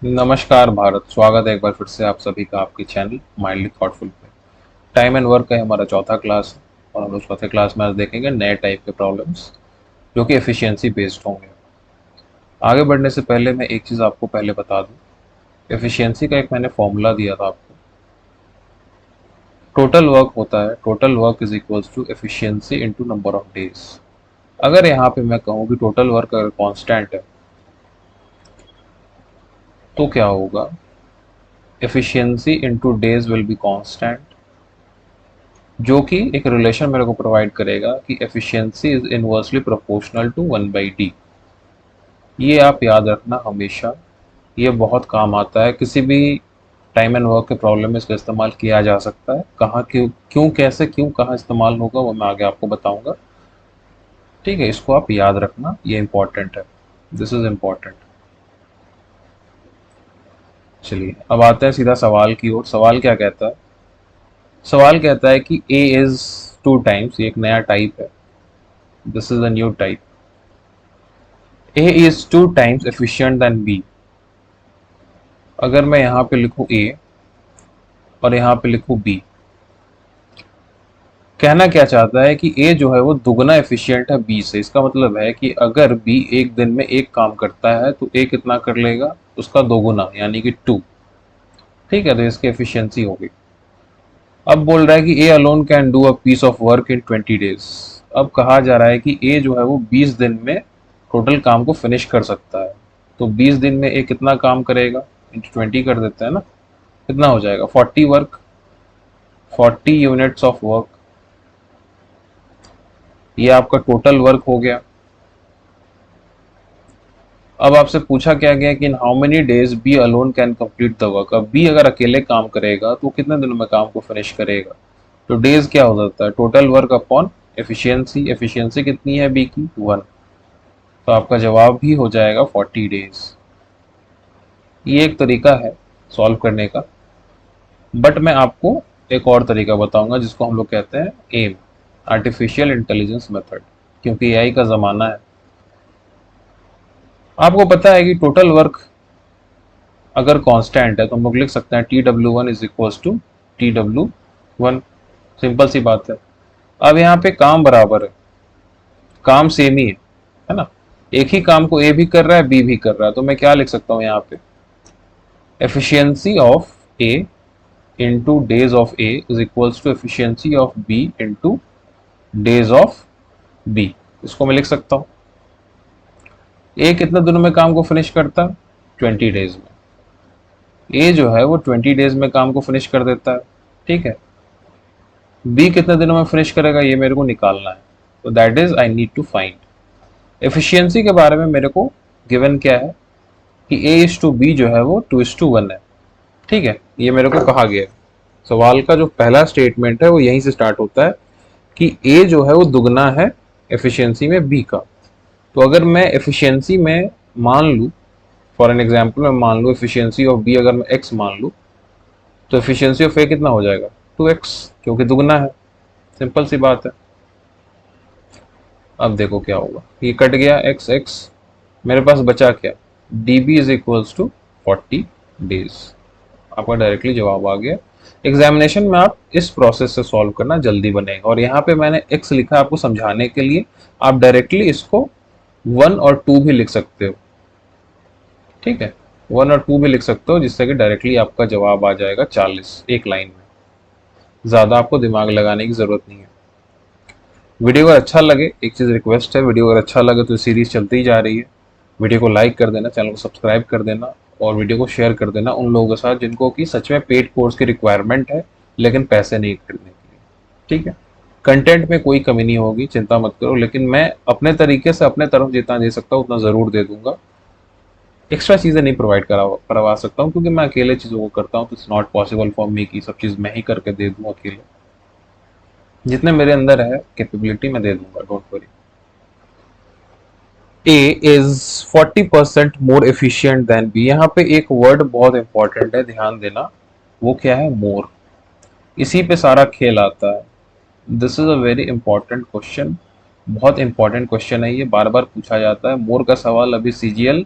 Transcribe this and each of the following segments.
नमस्कार भारत, स्वागत है एक बार फिर से आप सभी का आपके चैनल माइंडली थॉटफुल पे। टाइम एंड वर्क का हमारा चौथा क्लास है और हम लोग चौथे क्लास में आज देखेंगे नए टाइप के प्रॉब्लम्स जो कि एफिशिएंसी बेस्ड होंगे। आगे बढ़ने से पहले मैं एक चीज़ आपको पहले बता दूं। एफिशिएंसी का एक मैंने फॉर्मूला दिया था आपको। टोटल वर्क होता है, total work is equals to efficiency into number of days. अगर यहाँ पे मैं कहूँ कि टोटल वर्क अगर कांस्टेंट है तो क्या होगा? Efficiency into days will be constant, जो कि एक रिलेशन मेरे को प्रोवाइड करेगा कि efficiency is inversely proportional to 1/d। ये आप याद रखना हमेशा, ये बहुत काम आता है किसी भी टाइम एंड वर्क के प्रॉब्लम में इसका इस्तेमाल किया जा सकता है। कहाँ क्यों क्यों कैसे क्यों कहाँ इस्तेमाल होगा वो मैं आगे आपको बताऊंगा। ठीक है, इसको आप याद रखना, ये इंपॉर्टेंट है, दिस इज इम्पॉर्टेंट। चलिए अब आते हैं सीधा सवाल की ओर। सवाल क्या कहता है? सवाल कहता है कि ए इज 2 टाइम्स, ये एक नया टाइप है, this is a new type. A is 2 times efficient than B। अगर मैं यहाँ पे लिखूँ A और यहाँ पे लिखूँ B, कहना क्या चाहता है कि A जो है वो दुगना एफिशिएंट है B से। इसका मतलब है कि अगर B एक दिन में एक काम करता है तो A कितना कर लेगा? उसका दोगुना, यानी कि 2। ठीक है, तो इसकी एफिशिएंसी होगी। अब बोल रहा है कि A alone can do a piece of work in 20 days। अब कहा जा रहा है कि A जो है वो 20 दिन में टोटल काम को फिनिश कर सकता है। तो 20 दिन में A कितना काम करेगा? इंटू 20 कर देते हैं ना, कितना हो जाएगा? 40 यूनिट्स ऑफ वर्क। ये आपका टोटल वर्क हो गया। अब आपसे पूछा क्या गया कि in how many days B alone can complete the work. अब बी अगर अकेले काम करेगा तो कितने दिनों में काम को फिनिश करेगा? तो डेज क्या हो जाता है? Total work upon efficiency. Efficiency कितनी है बी की? 1। तो आपका जवाब भी हो जाएगा 40 डेज। ये एक तरीका है सॉल्व करने का, बट मैं आपको एक और तरीका बताऊंगा जिसको हम लोग कहते हैं एम, आर्टिफिशियल इंटेलिजेंस मेथड, क्योंकि एआई का ज़माना है। आपको पता है कि टोटल वर्क अगर कांस्टेंट है तो हम लोग लिख सकते हैं TW1 is equals to TW1। Simple सी बात है। अब यहाँ पे काम बराबर है, काम सेम ही है ना? एक ही काम को ए भी कर रहा है, बी भी कर रहा है, तो मैं क्या लिख सकता हूँ यहाँ पे? Efficiency of A into days of A is equals to efficiency of B into days of B. इसको मैं लिख सकता हूँ। ए कितने दिनों में काम को फिनिश करता है? 20 डेज में। ए जो है वो 20 डेज में काम को फिनिश कर देता है। ठीक है, बी कितने दिनों में फिनिश करेगा ये मेरे को निकालना है। तो that is I need to find efficiency के बारे में। मेरे को गिवन क्या है कि ए इज टू बी जो है वो 2:1 है। ठीक है, ये मेरे को कहा गया है। सवाल का जो पहला स्टेटमेंट है वो यहीं से स्टार्ट होता है कि ए जो है वो दुगना है एफिशिएंसी में बी का। तो अगर मैं एफिशिएंसी में मान लूँ, फॉर एन एग्जाम्पल मैं मान लूँ एफिशिएंसी ऑफ बी अगर मैं एक्स मान लूँ, तो एफिशिएंसी ऑफ ए कितना हो जाएगा? 2x, क्योंकि दुगना है। सिंपल सी बात है। अब देखो क्या होगा, ये कट गया एक्स एक्स, मेरे पास बचा क्या? D B is equals to 40 days. आपका डायरेक्टली जवाब आ गया। एग्जामिनेशन में आप इस प्रोसेस से सॉल्व करना जल्दी बनेगा। और यहाँ पे मैंने एक्स लिखा आपको समझाने के लिए, आप डायरेक्टली इसको 1 और 2 भी लिख सकते हो। ठीक है, 1 और 2 भी लिख सकते हो, जिससे कि डायरेक्टली आपका जवाब आ जाएगा 40 एक लाइन में। ज़्यादा आपको दिमाग लगाने की ज़रूरत नहीं है। वीडियो अगर अच्छा लगे, एक चीज़ रिक्वेस्ट है, वीडियो अगर अच्छा लगे तो सीरीज चलती ही जा रही है। वीडियो को लाइक कर देना, चैनल को सब्सक्राइब कर देना और वीडियो को शेयर कर देना उन लोगों के साथ जिनको कि सच में पेड कोर्स की रिक्वायरमेंट है लेकिन पैसे नहीं खरीदने के लिए। ठीक है, कंटेंट में कोई कमी नहीं होगी, चिंता मत करो, लेकिन मैं अपने तरीके से अपने तरफ जितना दे सकता हूँ उतना ज़रूर दे दूंगा। एक्स्ट्रा चीज़ें नहीं प्रोवाइड करवा सकता हूँ क्योंकि मैं अकेले चीज़ों को करता हूँ, तो it's not possible for me कि सब चीज़ मैं ही करके दे दूँ अकेले। जितने मेरे अंदर है कैपेबिलिटी मैं दे दूंगा, don't worry. A is 40% more efficient then B। यहाँ पे एक वर्ड बहुत इंपॉर्टेंट है, ध्यान देना। वो क्या है? मोर। इसी पे सारा खेल आता है। This is a very important question, बहुत इंपॉर्टेंट क्वेश्चन है ये, बार बार पूछा जाता है। मोर का सवाल अभी CGL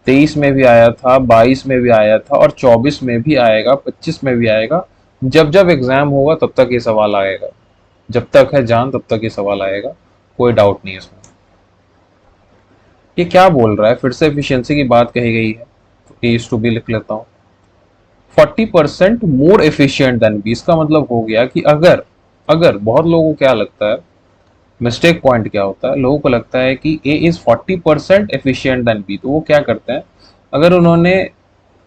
23 में भी आया था, 22 में भी आया था और 24 में भी आएगा, 25 में भी आएगा। जब जब एग्जाम होगा तब तक ये सवाल आएगा, जब तक है जान तब तक ये सवाल आएगा, कोई डाउट नहीं है इसमें। ये क्या बोल रहा है, फिर से एफिशिएंसी की बात कही गई है, तो ए इज टू बी लिख लेता हूँ। 40% मोर एफिशिएंट देन बी, इसका मतलब हो गया कि अगर अगर बहुत लोगों को क्या लगता है, मिस्टेक पॉइंट क्या होता है, लोगों को लगता है कि A is 40% efficient than B, तो वो क्या करते हैं, अगर उन्होंने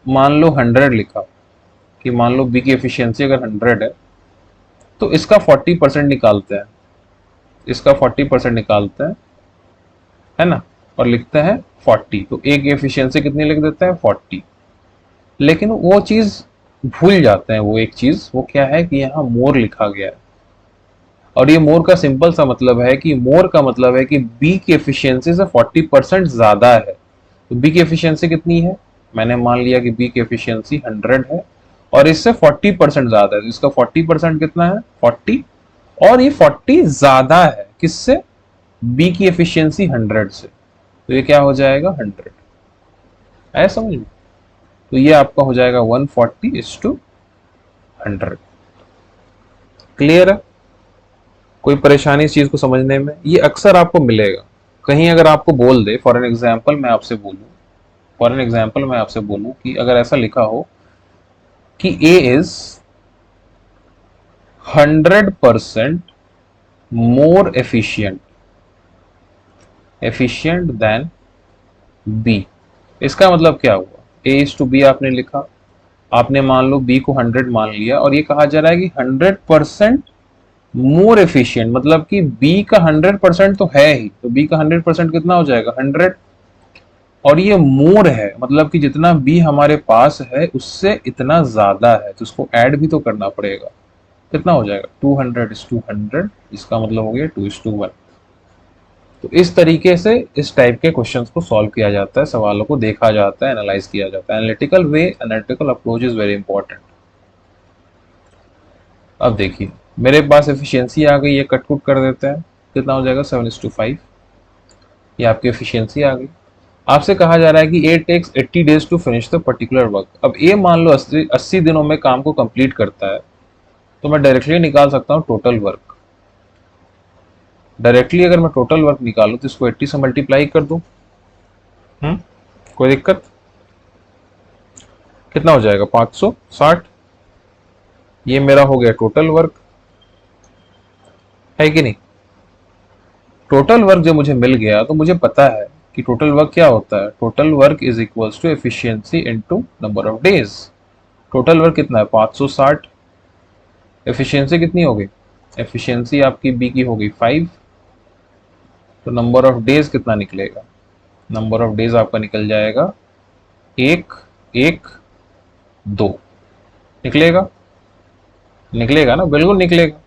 मान लो 100 लिखा, कि मान लो बी की एफिशिएंसी अगर 100 है, तो इसका 40% निकालते हैं, इसका 40% निकालते हैं, है ना, और लिखते हैं 40, तो ए की एफिशिएंसी कितनी लिख देते हैं 40। लेकिन वो चीज भूल जाते हैं, वो एक चीज वो क्या है कि यहाँ मोर लिखा गया है, और ये मोर का सिंपल सा मतलब है कि मोर का मतलब है कि बी की एफिशिएंसी से 40% ज्यादा है। तो बी की एफिशिएंसी कितनी है, मैंने मान लिया कि बी की एफिशिएंसी 100 है और इससे 40% ज्यादा है, तो इसका 40% कितना है 40, और ये 40 ज्यादा है किससे, बी की एफिशिएंसी 100 से, तो ये क्या हो जाएगा 100, ऐसा समझ में। तो ये आपका हो जाएगा 140:100। क्लियर है, कोई परेशानी इस चीज को समझने में, ये अक्सर आपको मिलेगा कहीं, अगर आपको बोल दे फॉर एन एग्जाम्पल मैं आपसे बोलूं, कि अगर ऐसा लिखा हो कि A is 100% more efficient than B, इसका मतलब क्या हुआ, ए इज टू बी आपने लिखा, आपने मान लो बी को 100 मान लिया, और ये कहा जा रहा है कि 100% मोर एफिशिएंट, मतलब कि बी का 100% तो है ही, तो बी का 100% कितना हो जाएगा 100, और ये मोर है मतलब कि जितना बी हमारे पास है उससे इतना ज्यादा है, तो उसको ऐड भी तो करना पड़ेगा, कितना हो जाएगा 200:100, इसका मतलब हो गया 2:1। तो इस तरीके से इस टाइप के क्वेश्चंस को सॉल्व किया जाता है, सवालों को देखा जाता है, एनालाइज किया जाता है, analytical way, analytical approach is very important. अब देखिए मेरे पास एफिशिएंसी आ गई, ये कट कुट कर देते हैं, कितना हो जाएगा 7:5, ये आपकी एफिशिएंसी आ गई। आपसे कहा जा रहा है कि A takes 80 days to finish the particular work, अब ए मान लो 80 दिनों में काम को कंप्लीट करता है, तो मैं डायरेक्टली निकाल सकता हूँ टोटल वर्क। डायरेक्टली अगर मैं टोटल वर्क निकालूं तो इसको 80 से मल्टीप्लाई कर दूं, कोई दिक्कत, कितना हो जाएगा 560, ये मेरा हो गया टोटल वर्क, है कि नहीं। टोटल वर्क जब मुझे मिल गया तो मुझे पता है कि टोटल वर्क क्या होता है, total work is equals to efficiency into number of days. Total work कितना है 560, एफिशिएंसी कितनी हो गई, एफिशिएंसी आपकी बी की हो गई 5, तो नंबर ऑफ डेज कितना निकलेगा, नंबर ऑफ डेज आपका निकल जाएगा 1 1 2, निकलेगा, निकलेगा ना, बिल्कुल निकलेगा।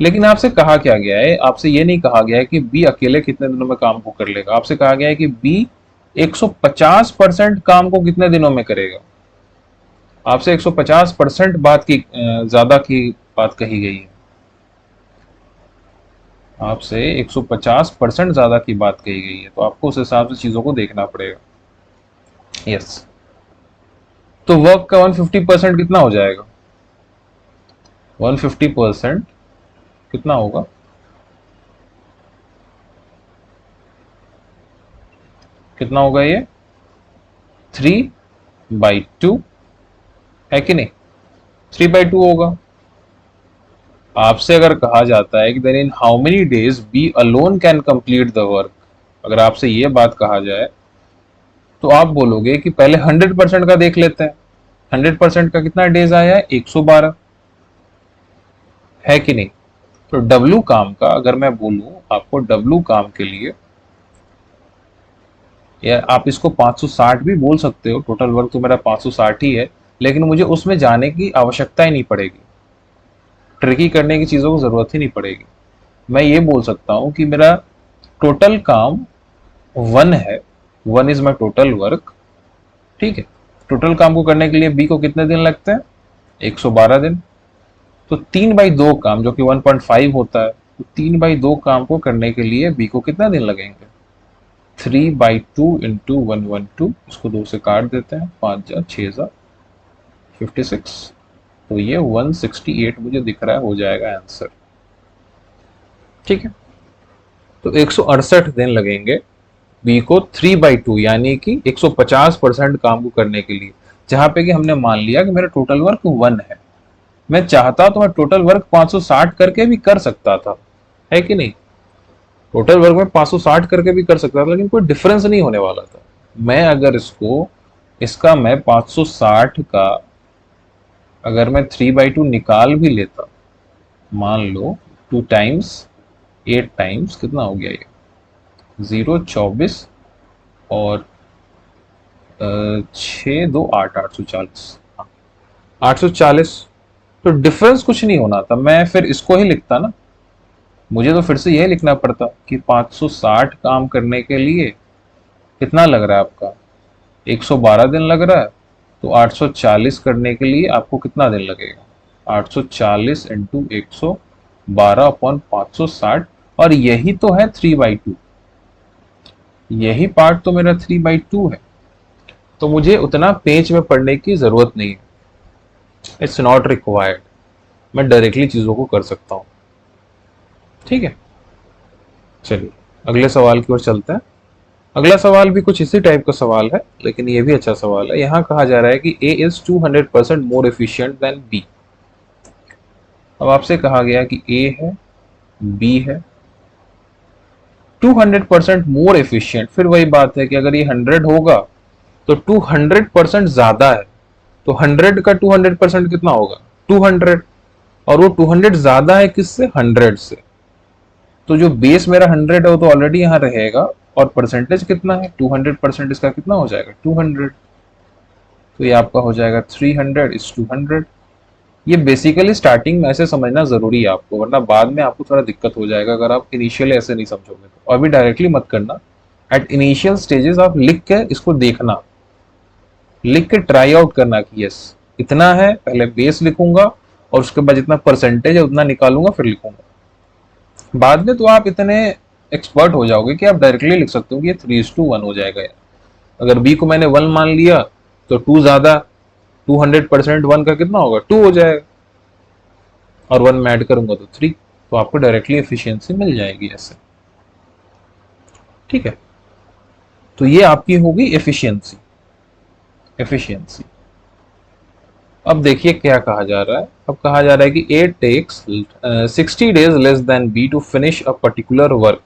लेकिन आपसे कहा क्या गया है, आपसे ये नहीं कहा गया है कि बी अकेले कितने दिनों में काम को कर लेगा, आपसे कहा गया है कि बी 150% काम को कितने दिनों में करेगा, आपसे 150% बात की ज्यादा की बात कही गई है, आपसे 150% ज्यादा की बात कही गई है, तो आपको उस हिसाब से चीजों को देखना पड़ेगा। यस, तो वर्क का 150% कितना हो जाएगा, 150% कितना होगा, कितना होगा ये 3/2, है कि नहीं, 3/2 होगा। आपसे अगर कहा जाता है कि then in how many days B alone can complete the work, अगर आपसे ये बात कहा जाए तो आप बोलोगे कि पहले 100% का देख लेते हैं, 100% का कितना डेज आया है 112, है कि नहीं। तो डब्लू काम का अगर मैं बोलूं आपको, डब्लू काम के लिए, या आप इसको 560 भी बोल सकते हो, टोटल वर्क तो मेरा 560 ही है, लेकिन मुझे उसमें जाने की आवश्यकता ही नहीं पड़ेगी, ट्रिकी करने की चीज़ों को ज़रूरत ही नहीं पड़ेगी। मैं ये बोल सकता हूँ कि मेरा टोटल काम 1 है, 1 इज माई टोटल वर्क, ठीक है। टोटल काम को करने के लिए बी को कितने दिन लगते हैं 112 दिन, तो 3/2 काम जो कि 1.5 होता है, तो 3/2 काम को करने के लिए बी को कितना दिन लगेंगे 3/2 इंटू 112, इसको 2 से काट देते हैं, 5 जा 6 जा 56, तो ये 168 मुझे दिख रहा है, हो जाएगा आंसर। ठीक है, तो 168 दिन लगेंगे बी को 3/2 यानी कि 150% काम को करने के लिए, जहां पे कि हमने मान लिया कि मेरा टोटल वर्क 1 है। मैं चाहता तो मैं टोटल वर्क 560 करके भी कर सकता था, है कि नहीं? टोटल वर्क में 560 करके भी कर सकता था, लेकिन कोई डिफरेंस नहीं होने वाला था। मैं अगर इसका मैं 560 का अगर मैं 3/2 निकाल भी लेता, मान लो 2 टाइम्स 8 टाइम्स कितना हो गया ये 0 24 और 6 2 8 840, 840। तो डिफरेंस कुछ नहीं होना था, मैं फिर इसको ही लिखता ना। मुझे तो फिर से यही लिखना पड़ता कि 560 काम करने के लिए कितना लग रहा है आपका, 112 दिन लग रहा है, तो 840 करने के लिए आपको कितना दिन लगेगा, 840 इंटू 112/560, और यही तो है 3/2, यही पार्ट तो मेरा 3/2 है। तो मुझे उतना पेज में पढ़ने की जरूरत नहीं है, इट्स नॉट रिक्वायर्ड, मैं डायरेक्टली चीजों को कर सकता हूं। ठीक है, चलिए अगले सवाल की ओर चलते हैं। अगला सवाल भी कुछ इसी टाइप का सवाल है, लेकिन ये भी अच्छा सवाल है। यहाँ कहा जा रहा है कि A is 200% more efficient then B। अब आपसे कहा गया कि A है, B है, 200% मोर एफिशिएंट, फिर वही बात है कि अगर ये 100 होगा तो 200% ज्यादा है, तो 100 का 200% कितना होगा 200, और वो 200 ज्यादा है किससे 100 से, तो जो बेस मेरा 100 है वो तो ऑलरेडी यहाँ रहेगा, और परसेंटेज कितना है 200%, इसका कितना हो जाएगा 200, तो ये आपका हो जाएगा 300:200। ये बेसिकली स्टार्टिंग में ऐसे समझना जरूरी है आपको, वरना बाद में आपको थोड़ा दिक्कत हो जाएगा अगर आप इनिशियली ऐसे नहीं समझोगे तो। अभी डायरेक्टली मत करना, एट इनिशियल स्टेजेस आप लिख के इसको देखना, लिख के ट्राई आउट करना कि यस इतना है, पहले बेस लिखूंगा और उसके बाद जितना परसेंटेज है उतना निकालूंगा फिर लिखूंगा। बाद में तो आप इतने एक्सपर्ट हो जाओगे कि आप डायरेक्टली लिख सकते हो कि ये 3:1 हो जाएगा यार। अगर बी को मैंने 1 मान लिया तो 2 ज्यादा, 200% 1 का कितना होगा 2 हो जाएगा, और 1 में ऐड करूंगा तो 3, तो आपको डायरेक्टली एफिशिएंसी मिल जाएगी ऐसे। ठीक है, तो ये आपकी होगी एफिशिएंसी। एफिशिएंसी अब देखिए क्या कहा जा रहा है। अब कहा जा रहा है कि A takes 60 days less than B to finish a particular work.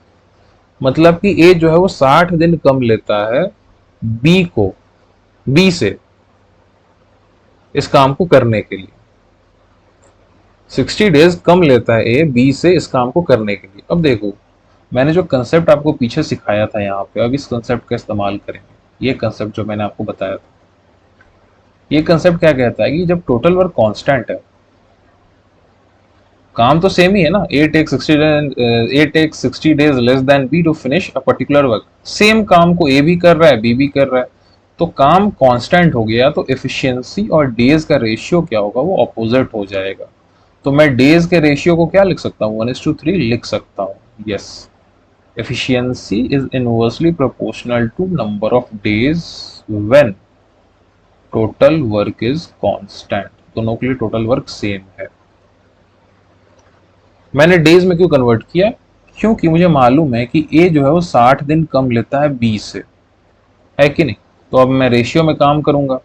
मतलब कि ए जो है वो 60 दिन कम लेता है बी से इस काम को करने के लिए, 60 डेज कम लेता है ए बी से इस काम को करने के लिए। अब देखो मैंने जो कंसेप्ट आपको पीछे सिखाया था यहाँ पे, अब इस कंसेप्ट का इस्तेमाल करेंगे। ये कंसेप्ट जो मैंने आपको बताया था, ये कंसेप्ट क्या कहता है कि जब टोटल वर्क कांस्टेंट है, काम तो सेम ही है ना, A take 60 days less than B to finish a particular work, same काम को ए भी कर रहा है बी भी कर रहा है, तो काम कांस्टेंट हो गया, तो एफिशिएंसी और डेज का रेशियो क्या होगा वो अपोजिट हो जाएगा। तो मैं डेज के रेशियो को क्या लिख सकता हूँ 1:3 लिख सकता हूँ। Yes, efficiency is inversely proportional to number of days when total work is constant। दोनों के लिए टोटल वर्क सेम है। मैंने डेज में क्यों कन्वर्ट किया, क्योंकि मुझे मालूम है कि ए जो है वो 60 दिन कम लेता है बी से, है कि नहीं? तो अब मैं रेशियो में काम करूंगा,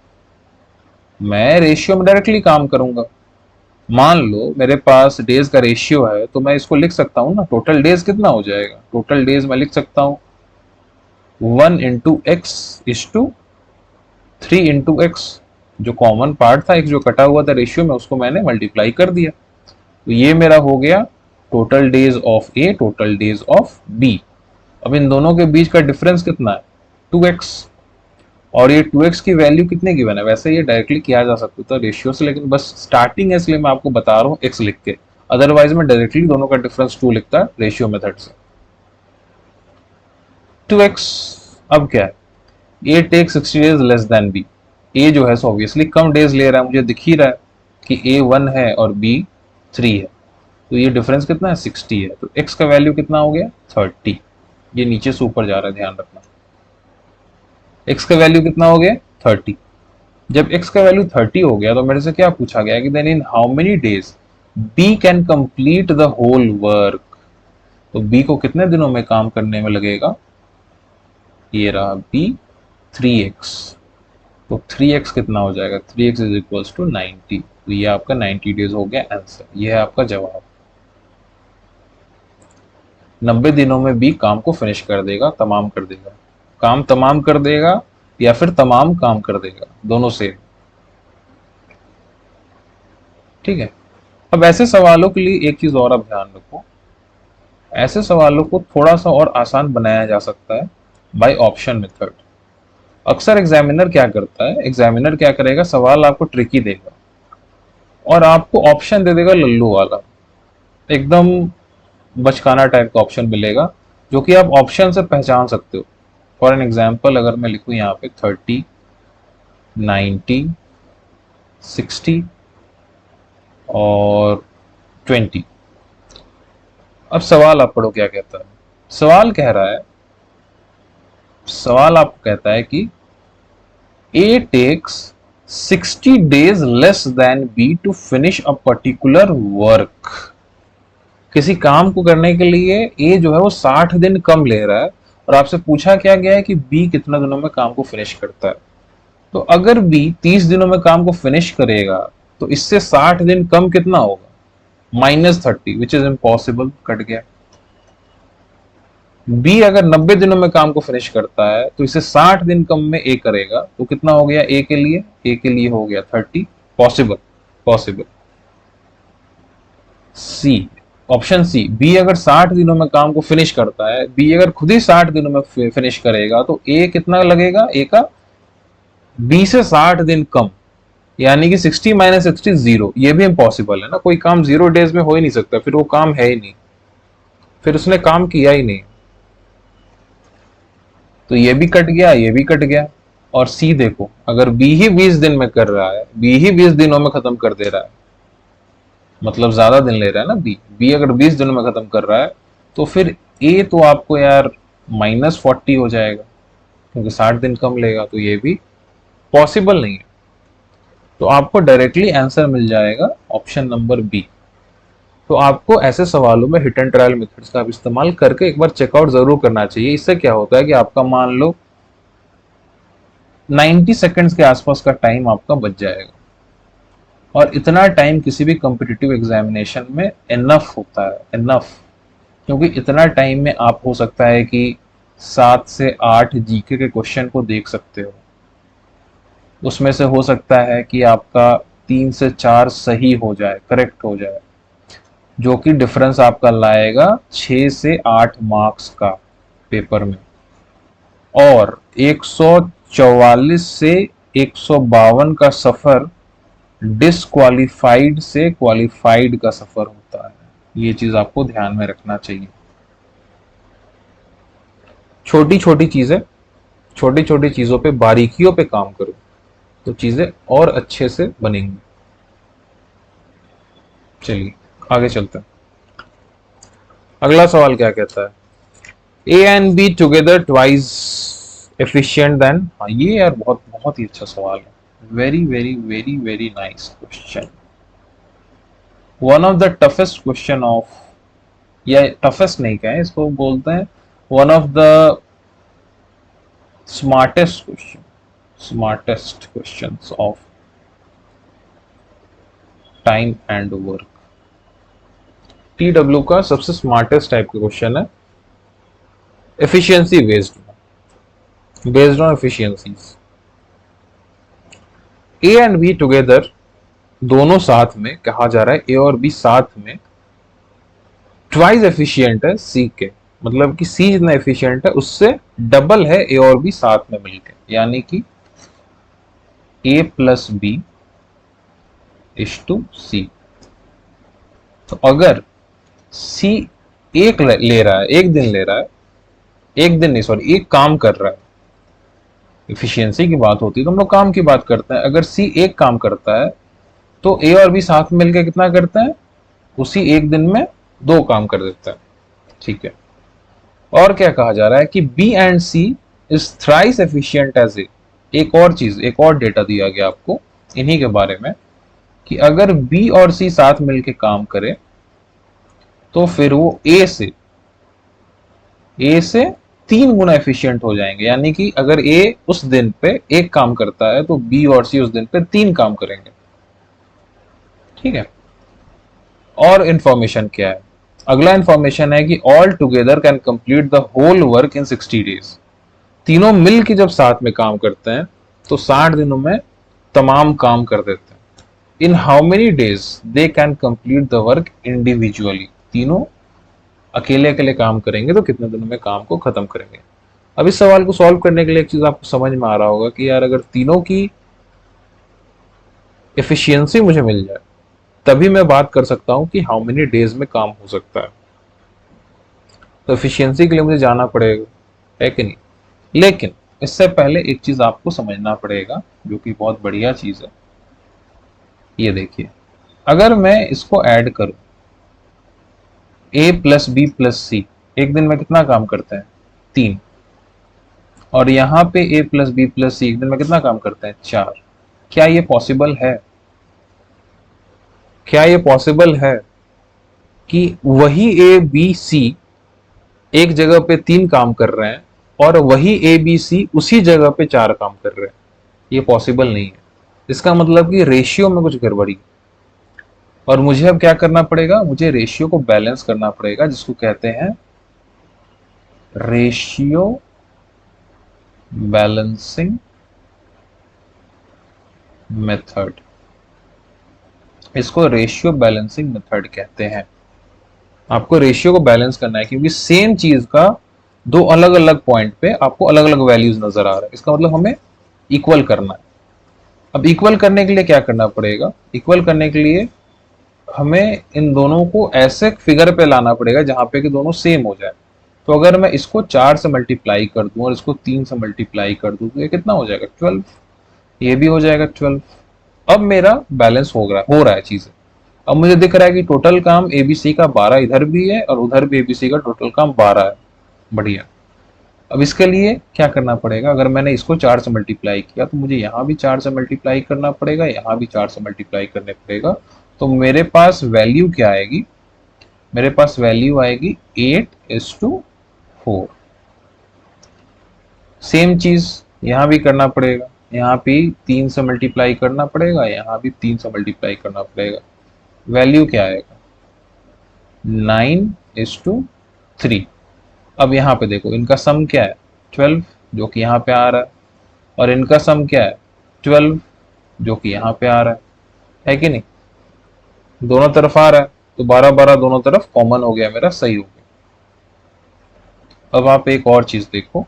मैं रेशियो में डायरेक्टली काम करूंगा। मान लो मेरे पास डेज का रेशियो है, तो मैं इसको लिख सकता हूँ ना, टोटल डेज कितना हो जाएगा, टोटल डेज मैं लिख सकता हूँ 1 into x is to 3 into x, जो कॉमन पार्ट था, एक जो कटा हुआ था रेशियो में, उसको मैंने मल्टीप्लाई कर दिया, तो ये मेरा हो गया total days of A, total days of B. अब इन दोनों के बीच का डिफरेंस कितना है 2x, और ये 2x की वैल्यू कितने गिवन है, वैसे ये डायरेक्टली किया जा सकता था रेशियो से, लेकिन बस स्टार्टिंग है इसलिए मैं आपको बता रहा हूँ x लिख के, अदरवाइज मैं डायरेक्टली दोनों का डिफरेंस 2 लिखता रेशियो मेथड से। 2x अब क्या है, A take 60 days less than B, A जो है सो ऑब्वियसली कम डेज ले रहा है, मुझे दिख ही रहा है कि ए 1 है और बी 3 है, तो ये डिफरेंस कितना है 60 है, तो x का वैल्यू कितना हो गया 30। ये नीचे से ऊपर जा रहा है, ध्यान रखना। x का वैल्यू कितना हो गया 30। जब x का वैल्यू 30 हो गया तो मेरे से क्या पूछा गया कि then in how many days b can complete the whole work. तो b को कितने दिनों में काम करने में लगेगा, ये रहा b 3x। तो 3x कितना हो जाएगा, 3x इज इक्वल्स टू 90। तो ये आपका 90 डेज हो गया आंसर, ये है आपका जवाब। 90 दिनों में भी काम को फिनिश कर देगा, तमाम कर देगा। काम तमाम कर देगा या फिर तमाम काम कर देगा, दोनों सेम। ठीक है। अब ऐसे सवालों के लिए एक चीज और आप ध्यान रखो, ऐसे सवालों को थोड़ा सा और आसान बनाया जा सकता है बाय ऑप्शन मेथड। अक्सर एग्जामिनर क्या करता है, एग्जामिनर क्या करेगा, सवाल आपको ट्रिकी देगा और आपको ऑप्शन दे देगा लल्लू वाला, एकदम बचकाना टाइप का ऑप्शन मिलेगा जो कि आप ऑप्शन से पहचान सकते हो। फॉर एन एग्जाम्पल अगर मैं लिखूं यहाँ पे 30, 90, 60 और 20। अब सवाल आप पढ़ो क्या कहता है। सवाल कह रहा है, सवाल आपको कहता है कि A takes 60 days less than B to finish a particular work। किसी काम को करने के लिए A जो है वो 60 दिन कम ले रहा है और आपसे पूछा क्या गया है कि B कितना दिनों में काम को फिनिश करता है। तो अगर B 30 दिनों में काम को फिनिश करेगा तो इससे 60 दिन कम कितना होगा, -30, विच इज इम्पॉसिबल, कट गया। बी अगर 90 दिनों में काम को फिनिश करता है तो इसे 60 दिन कम में ए करेगा, तो कितना हो गया ए के लिए, ए के लिए हो गया 30, पॉसिबल, पॉसिबल। सी, ऑप्शन सी, बी अगर 60 दिनों में काम को फिनिश करता है, बी अगर खुद ही 60 दिनों में फिनिश करेगा तो ए कितना लगेगा, ए का बी से 60 दिन कम, यानी कि 60 - 60 0। ये भी इम्पॉसिबल है ना, कोई काम 0 डेज में हो ही नहीं सकता, फिर वो काम है ही नहीं, फिर उसने काम किया ही नहीं। तो ये भी कट गया, ये भी कट गया। और सी देखो, अगर बी ही 20 दिन में कर रहा है, बी ही 20 दिनों में खत्म कर दे रहा है, मतलब ज्यादा दिन ले रहा है ना बी, बी अगर 20 दिनों में खत्म कर रहा है तो फिर ए तो आपको यार -40 हो जाएगा क्योंकि 60 दिन कम लेगा, तो ये भी पॉसिबल नहीं है। तो आपको डायरेक्टली आंसर मिल जाएगा ऑप्शन नंबर बी। तो आपको ऐसे सवालों में हिट एंड ट्रायल मेथड्स का इस्तेमाल करके एक बार चेकआउट जरूर करना चाहिए। इससे क्या होता है कि आपका मान लो 90 सेकंड्स के आसपास का टाइम आपका बच जाएगा, और इतना टाइम किसी भी कॉम्पिटिटिव एग्जामिनेशन में इनफ होता है, इनफ। क्योंकि इतना टाइम में आप हो सकता है कि 7 से 8 जीके के क्वेश्चन को देख सकते हो, उसमें से हो सकता है कि आपका 3 से 4 सही हो जाए, करेक्ट हो जाए, जो कि डिफरेंस आपका लाएगा 6 से 8 मार्क्स का पेपर में। और 144 से 152 का सफर डिसक्वालीफाइड से क्वालिफाइड का सफर होता है, ये चीज आपको ध्यान में रखना चाहिए। छोटी छोटी चीजें, छोटी छोटी चीजों पे, बारीकियों पे काम करो तो चीजें और अच्छे से बनेंगी। चलिए आगे चलते हैं। अगला सवाल क्या कहता है, A and be together twice efficient then. हाँ ये यार बहुत बहुत ही अच्छा सवाल है, very very very very nice question, one of the toughest question of, या टफेस्ट नहीं कहें इसको, बोलते हैं one of the smartest question, smartest questions of time and work. TW का सबसे स्मार्टेस्ट टाइप का क्वेश्चन है, efficiency based on efficiencies. A and be together, दोनों साथ में कहा जा रहा है, ए और बी साथ में ट्वाइस एफिशिएंट है सी के, मतलब कि सी जितना एफिशिएंट है उससे डबल है ए और बी साथ में मिलकर, यानी कि ए प्लस बी इज टू सी। तो अगर सी एक ले रहा है, एक दिन ले रहा है, एक दिन नहीं सॉरी, एक काम कर रहा है, एफिशिएंसी की बात होती है तो हम लोग काम की बात करते हैं। अगर सी एक काम करता है तो ए और बी साथ में मिलकर कितना करते हैं, उसी एक दिन में 2 काम कर देता है। ठीक है। और क्या कहा जा रहा है कि B and C is thrice efficient as A. एक और चीज, एक और डेटा दिया गया आपको इन्हीं के बारे में कि अगर बी और सी साथ मिलकर काम करे तो फिर वो ए से 3 गुना एफिशिएंट हो जाएंगे। यानी कि अगर ए उस दिन पे एक काम करता है तो बी और सी उस दिन पे 3 काम करेंगे। ठीक है। और इंफॉर्मेशन क्या है? अगला इंफॉर्मेशन है कि all together can complete the whole work in 60 days. तीनों मिल के जब साथ में काम करते हैं तो 60 दिनों में तमाम काम कर देते हैं। इन how many days they can complete the work individually. तीनों अकेले अकेले काम करेंगे तो कितने दिनों में काम को खत्म करेंगे। अब इस सवाल को सॉल्व करने के लिए एक चीज आपको समझ में आ रहा होगा कि यार अगर तीनों की एफिशिएंसी मुझे मिल जाए तभी मैं बात कर सकता हूं कि हाउ मेनी डेज में काम हो सकता है। तो एफिशिएंसी के लिए मुझे जाना पड़ेगा, है कि नहीं? लेकिन इससे पहले एक चीज आपको समझना पड़ेगा जो कि बहुत बढ़िया चीज है। ये देखिए, अगर मैं इसको ऐड करूं ए प्लस बी प्लस सी, एक दिन में कितना काम करते हैं? 3। और यहां पे ए प्लस बी प्लस सी एक दिन में कितना काम करते हैं? 4। क्या ये पॉसिबल है? क्या ये पॉसिबल है कि वही ए बी सी एक जगह पे 3 काम कर रहे हैं और वही ए बी सी उसी जगह पे 4 काम कर रहे हैं? ये पॉसिबल नहीं है। इसका मतलब कि रेशियो में कुछ गड़बड़ी। और मुझे अब क्या करना पड़ेगा? मुझे रेशियो को बैलेंस करना पड़ेगा, जिसको कहते हैं रेशियो बैलेंसिंग मेथड। इसको रेशियो बैलेंसिंग मेथड कहते हैं। आपको रेशियो को बैलेंस करना है क्योंकि सेम चीज का दो अलग अलग पॉइंट पे आपको अलग अलग वैल्यूज नजर आ रहा है। इसका मतलब हमें इक्वल करना है। अब इक्वल करने के लिए क्या करना पड़ेगा? इक्वल करने के लिए हमें इन दोनों को ऐसे फिगर पे लाना पड़ेगा जहां पे कि दोनों सेम हो जाए। तो अगर मैं इसको 4 से मल्टीप्लाई कर दूं और इसको 3 से मल्टीप्लाई कर दूं तो ये कितना हो जाएगा? 12। ये भी हो जाएगा 12। अब मेरा बैलेंस हो रहा है चीजें। अब मुझे दिख रहा है कि टोटल काम एबीसी का 12 इधर भी है और उधर भी एबीसी का टोटल काम 12 है। बढ़िया। अब इसके लिए क्या करना पड़ेगा? अगर मैंने इसको 4 से मल्टीप्लाई किया तो मुझे यहाँ भी 4 से मल्टीप्लाई करना पड़ेगा, यहाँ भी 4 से मल्टीप्लाई करने पड़ेगा। तो मेरे पास वैल्यू क्या आएगी? मेरे पास वैल्यू आएगी 8:4। सेम चीज यहाँ भी करना पड़ेगा, यहाँ भी 3 से मल्टीप्लाई करना पड़ेगा, यहाँ भी 3 से मल्टीप्लाई करना पड़ेगा। वैल्यू क्या आएगा? 9:3। अब यहाँ पे देखो, इनका सम क्या है? 12, जो कि यहाँ पे आ रहा है। और इनका सम क्या है? 12, जो कि यहाँ पे आ रहा है कि नहीं? दोनों तरफ आ रहा है तो 12-12 दोनों तरफ कॉमन हो गया मेरा, सही हो गया। अब आप एक और चीज देखो।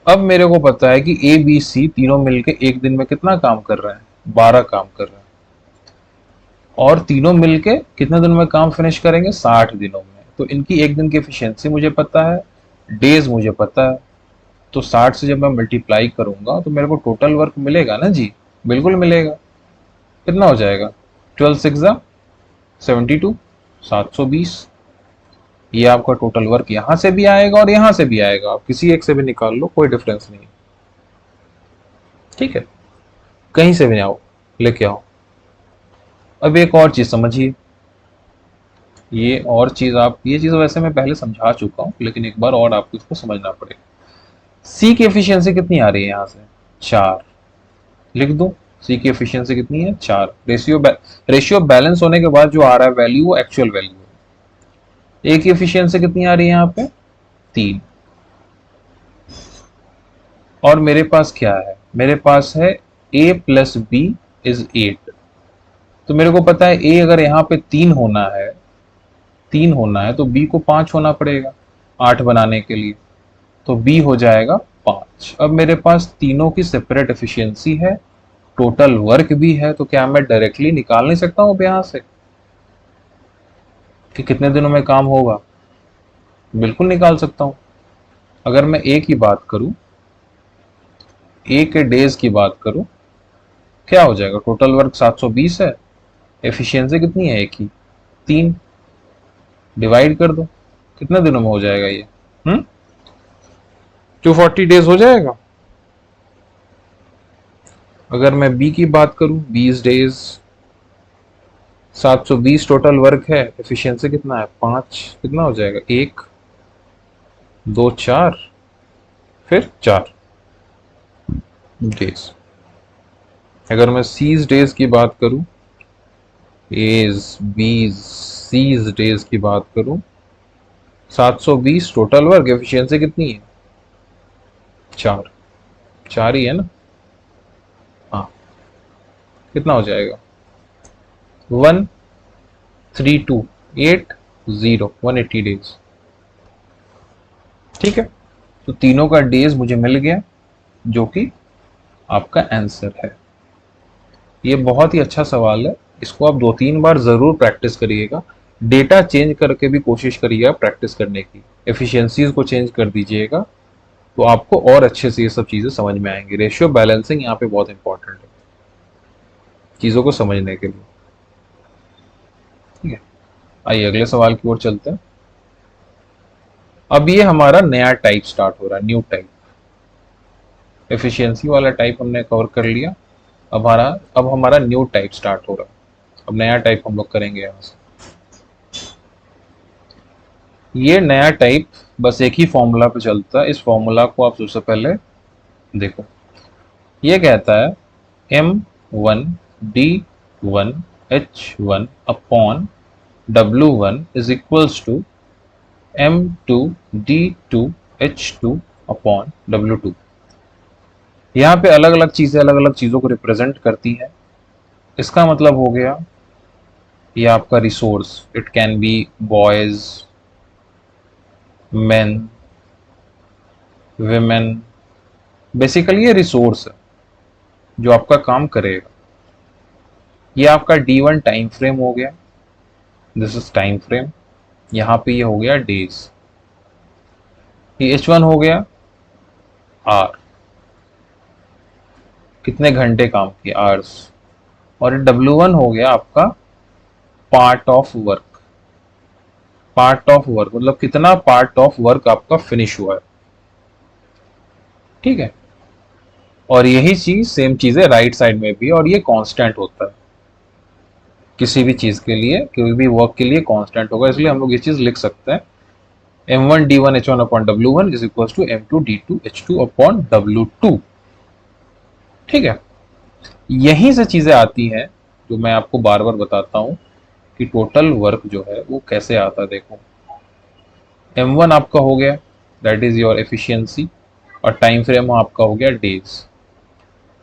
अब मेरे को पता है कि ए बी सी तीनों मिलके एक दिन में कितना काम कर रहे हैं? 12 काम कर रहे हैं। और तीनों मिलके कितने दिन में काम फिनिश करेंगे? 60 दिनों में। तो इनकी एक दिन की एफिशिएंसी मुझे पता है, डेज मुझे पता है। तो 60 से जब मैं मल्टीप्लाई करूंगा तो मेरे को टोटल वर्क मिलेगा ना जी? बिल्कुल मिलेगा। कितना हो जाएगा? 12 6 72, 720। ये आपका टोटल वर्क यहां से भी आएगा और यहां से भी आएगा। आप किसी एक से भी निकाल लो, कोई डिफरेंस नहीं। ठीक है, कहीं से भी आओ, लेके आओ। अब एक और चीज समझिए। ये चीज वैसे मैं पहले समझा चुका हूं, लेकिन एक बार और आपको इसको समझना पड़ेगा। सी की एफिशिएंसी कितनी आ रही है? यहां से 4 लिख दो। सी की एफिशिएंसी कितनी है? 4। रेशियो बैलेंस होने के बाद जो आ रहा है वैल्यू, वो एक्चुअल वैल्यू है। ए की एफिशिएंसी कितनी आ रही है यहाँ पे? 3। और मेरे पास क्या है? मेरे पास है a प्लस बी इज 8। तो मेरे को पता है ए अगर यहाँ पे 3 होना है तो बी को 5 होना पड़ेगा 8 बनाने के लिए। तो बी हो जाएगा 5। अब मेरे पास तीनों की सेपरेट एफिशिएंसी है, टोटल वर्क भी है। तो क्या मैं डायरेक्टली निकाल नहीं सकता हूं यहां से कि कितने दिनों में काम होगा? बिल्कुल निकाल सकता हूं। अगर मैं ए की बात करूं, ए के डेज की बात करूं, क्या हो जाएगा? टोटल वर्क 720 है, एफिशिएंसी कितनी है ए की? 3। डिवाइड कर दो, कितने दिनों में हो जाएगा ये? 240 डेज हो जाएगा। अगर मैं बी की बात करूं, 20 डेज, 720 टोटल वर्क है, एफिशिएंसी कितना है 5, कितना हो जाएगा 1 2 4, फिर 4 डेज। अगर मैं सीज डेज की बात करूं, एज बीज सीज डेज की बात करूं, 720 टोटल वर्क, एफिशिएंसी कितनी है 4, 4 ही है ना। हाँ, कितना हो जाएगा 132 8 0 180 डेज। ठीक है, तो तीनों का डेज मुझे मिल गया, जो कि आपका आंसर है। ये बहुत ही अच्छा सवाल है, इसको आप 2-3 बार जरूर प्रैक्टिस करिएगा। डेटा चेंज करके भी कोशिश करिएगा प्रैक्टिस करने की, एफिशिएंसीज को चेंज कर दीजिएगा, तो आपको और अच्छे से ये सब चीजें समझ में आएंगी। रेशियो बैलेंसिंग यहाँ पे बहुत इंपॉर्टेंट है चीजों को समझने के लिए। ठीक है, आइए अगले सवाल की ओर चलते हैं। अब ये हमारा नया टाइप स्टार्ट हो रहा है, न्यू टाइप। एफिशिएंसी वाला टाइप हमने कवर कर लिया, अब हमारा न्यू टाइप स्टार्ट हो रहा है। अब नया टाइप हम लोग करेंगे यहाँ से। ये नया टाइप बस एक ही फॉर्मूला पे चलता है। इस फॉर्मूला को आप सबसे पहले देखो। ये कहता है M1D1H1 upon W1 is equals to M2D2H2 upon W2। यहाँ पे अलग अलग चीजों को रिप्रेजेंट करती है। इसका मतलब हो गया ये आपका resource, it can be boys, main, women. Basically ये रिसोर्स है जो आपका काम करेगा। ये आपका D1 टाइम फ्रेम हो गया, दिस इज टाइम फ्रेम। यहाँ पे ये हो गया डेज। ये H1 हो गया आर, कितने घंटे काम किए आवर्स। और W1 हो गया आपका part of work. Part of work मतलब कितना पार्ट ऑफ वर्क आपका फिनिश हुआ है। ठीक है, और यही चीज सेम चीज है राइट साइड में भी, और ये कांस्टेंट होता है किसी भी चीज के लिए, कोई भी वर्क के लिए कांस्टेंट होगा, इसलिए हम लोग ये चीज लिख सकते हैं M1D1H1 upon W1 is equal to M2D2H2 upon W2। ठीक है, यहीं से चीजें आती हैं जो मैं आपको बार बार बताता हूं कि टोटल वर्क जो है वो कैसे आता है। देखो, M1 आपका हो गया, दैट इज योर एफिशिएंसी, और टाइम फ्रेम आपका हो गया डेज।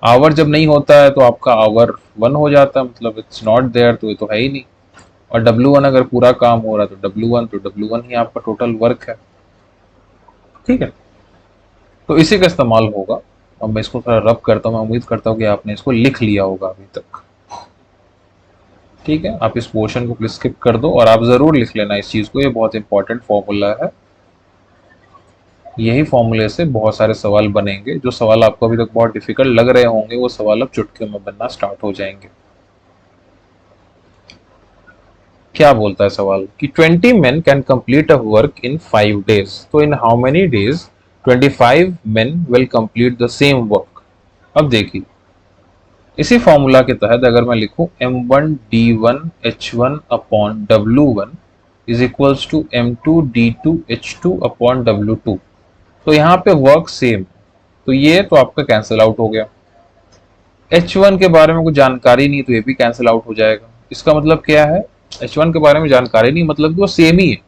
आवर जब नहीं होता है तो आपका आवर 1 हो जाता है, मतलब इट्स नॉट देयर, तो ये तो है ही नहीं। और W1 अगर पूरा काम हो रहा है तो W1 ही आपका टोटल वर्क है। ठीक है, तो इसी का इस्तेमाल होगा। अब मैं इसको थोड़ा रब करता हूँ, मैं उम्मीद करता हूँ कि आपने इसको लिख लिया होगा अभी तक। ठीक है, आप इस पोर्शन को प्लीज स्किप कर दो और आप जरूर लिख लेना इस चीज को, ये बहुत इंपॉर्टेंट फॉर्मूला है। यही फॉर्मूले से बहुत सारे सवाल बनेंगे। जो सवाल आपको अभी तक बहुत डिफिकल्ट लग रहे होंगे वो सवाल अब चुटकियों में बनना स्टार्ट हो जाएंगे। क्या बोलता है सवाल कि 20 men can complete a work in 5 days, तो इन how many days 25 men will complete the same work. अब देखिए, इसी फॉर्मूला के तहत अगर मैं लिखूं M1D1H1 upon W1 is equals to M2D2H2 upon W2, तो यहाँ पे वर्क सेम, तो ये तो आपका कैंसिल आउट हो गया। H1 के बारे में कुछ जानकारी नहीं तो ये भी कैंसिल आउट हो जाएगा। इसका मतलब क्या है, H1 के बारे में जानकारी नहीं मतलब कि वो सेम ही है,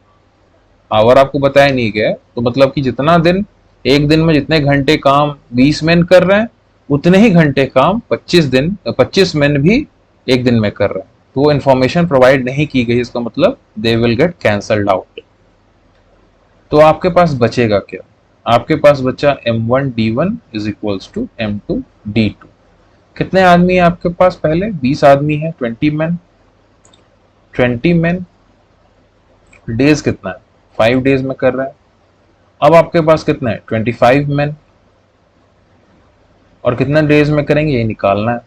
आवर आपको बताया नहीं गया, तो मतलब कि जितना दिन, एक दिन में जितने घंटे काम 20 मैन कर रहे हैं उतने ही घंटे काम 25 मैन भी एक दिन में कर रहे हैं। तो वो इन्फॉर्मेशन प्रोवाइड नहीं की गई, इसका मतलब they will get cancelled out. तो आपके पास बचेगा क्या, आपके पास बचा M1D1 is equals to M2D2। कितने आदमी है आपके पास, पहले 20 आदमी है, 20 मैन। 20 मैन डेज कितना है, 5 डेज में कर रहे हैं। अब आपके पास कितना है 25 मैन, और कितना डेज में करेंगे ये निकालना है।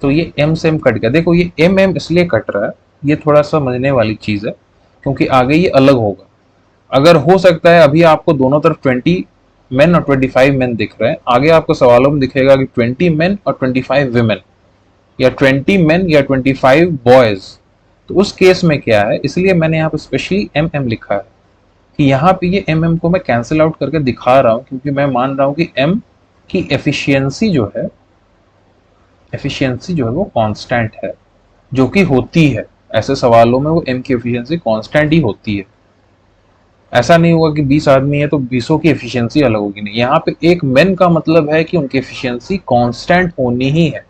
तो ये M से M कट गया। देखो ये M इसलिए कट रहा है, ये थोड़ा सा समझने वाली चीज है, क्योंकि आगे ये अलग होगा। अगर हो सकता है अभी आपको दोनों तरफ 20 मेन और 25 मेन दिख रहे हैं, आगे आपको सवालों में दिखेगा कि 20 मेन और 25 विमेन, या 20 मेन या 25 बॉयज। तो उस केस में क्या है, इसलिए मैंने यहाँ पे स्पेशली एम एम लिखा है कि यहाँ पे ये एम एम को मैं कैंसिल आउट करके दिखा रहा हूँ, क्योंकि मैं मान रहा हूँ कि एम की एफिशिएंसी जो है वो कांस्टेंट है, जो कि होती है। ऐसे सवालों में वो एम की एफिशिएंसी कांस्टेंट ही होती है। ऐसा नहीं होगा कि 20 आदमी है तो 20 की एफिशिएंसी अलग होगी, नहीं। यहाँ पे एक मेन का मतलब है कि उनकी एफिशिएंसी कांस्टेंट होनी ही है,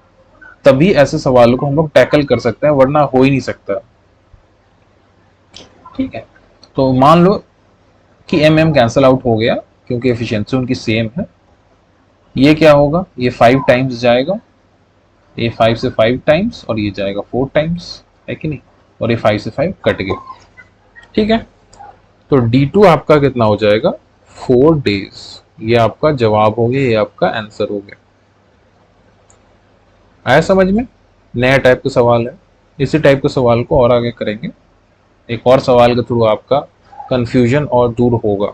तभी ऐसे सवालों को हम लोग टैकल कर सकते हैं, वरना हो ही नहीं सकता। ठीक है, तो मान लो कि एम एम कैंसिल आउट हो गया क्योंकि एफिशिएंसी उनकी सेम है। ये क्या होगा, ये 5 टाइम्स जाएगा, ये 5 से 5 टाइम्स, और ये जाएगा 4 टाइम्स, है कि नहीं, और ये 5 से 5 कट गए। ठीक है, तो D2 आपका कितना हो जाएगा, 4 डेज। ये आपका जवाब हो गया, ये आपका आंसर हो गया। आया समझ में? नया टाइप का सवाल है, इसी टाइप के सवाल को और आगे करेंगे, एक और सवाल के थ्रू आपका कंफ्यूजन और दूर होगा।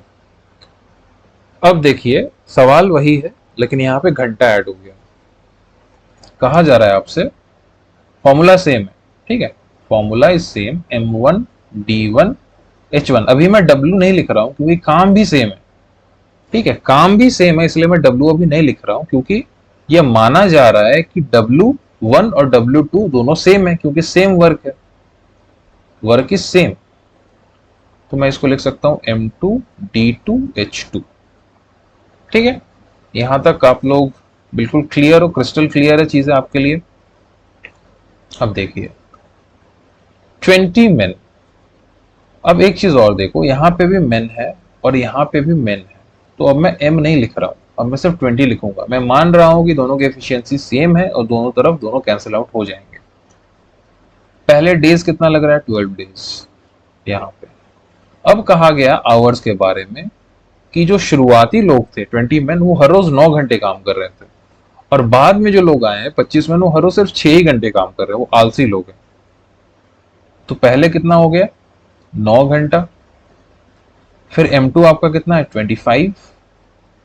अब देखिए सवाल वही है, लेकिन यहाँ पे घंटा ऐड हो गया। कहा जा रहा है आपसे, फॉर्मूला सेम है, ठीक है, formula is same, M1 D1 H1। अभी मैं W नहीं लिख रहा हूं क्योंकि काम भी सेम है। ठीक है, काम भी सेम है, इसलिए मैं W अभी नहीं लिख रहा हूं, क्योंकि यह माना जा रहा है कि W1 और W2 दोनों सेम है, क्योंकि सेम वर्क है, वर्क इज सेम। तो मैं इसको लिख सकता हूं M2 D2 H2। ठीक है, यहां तक आप लोग बिल्कुल क्लियर हो, क्रिस्टल क्लियर है चीजें आपके लिए। अब देखिए 20 मेन। अब एक चीज और देखो, यहां पे भी मेन है और यहां पे भी मेन है, तो अब मैं एम नहीं लिख रहा हूं, अब मैं सिर्फ 20 लिखूंगा। मैं मान रहा हूं कि दोनों की एफिशिएंसी सेम है और दोनों तरफ दोनों कैंसिल आउट हो जाएंगे। पहले डेज कितना लग रहा है, 12 डेज यहां पे। अब कहा गया आवर्स के बारे में कि जो शुरुआती लोग थे 20 मैन, वो हर रोज 9 घंटे काम कर रहे थे, और बाद में जो लोग आए हैं 25 मैन, वो हर रोज सिर्फ 6 ही घंटे काम कर रहे हैं, वो आलसी लोग हैं। तो पहले कितना हो गया, 9 घंटा। फिर M2 आपका कितना है, 25।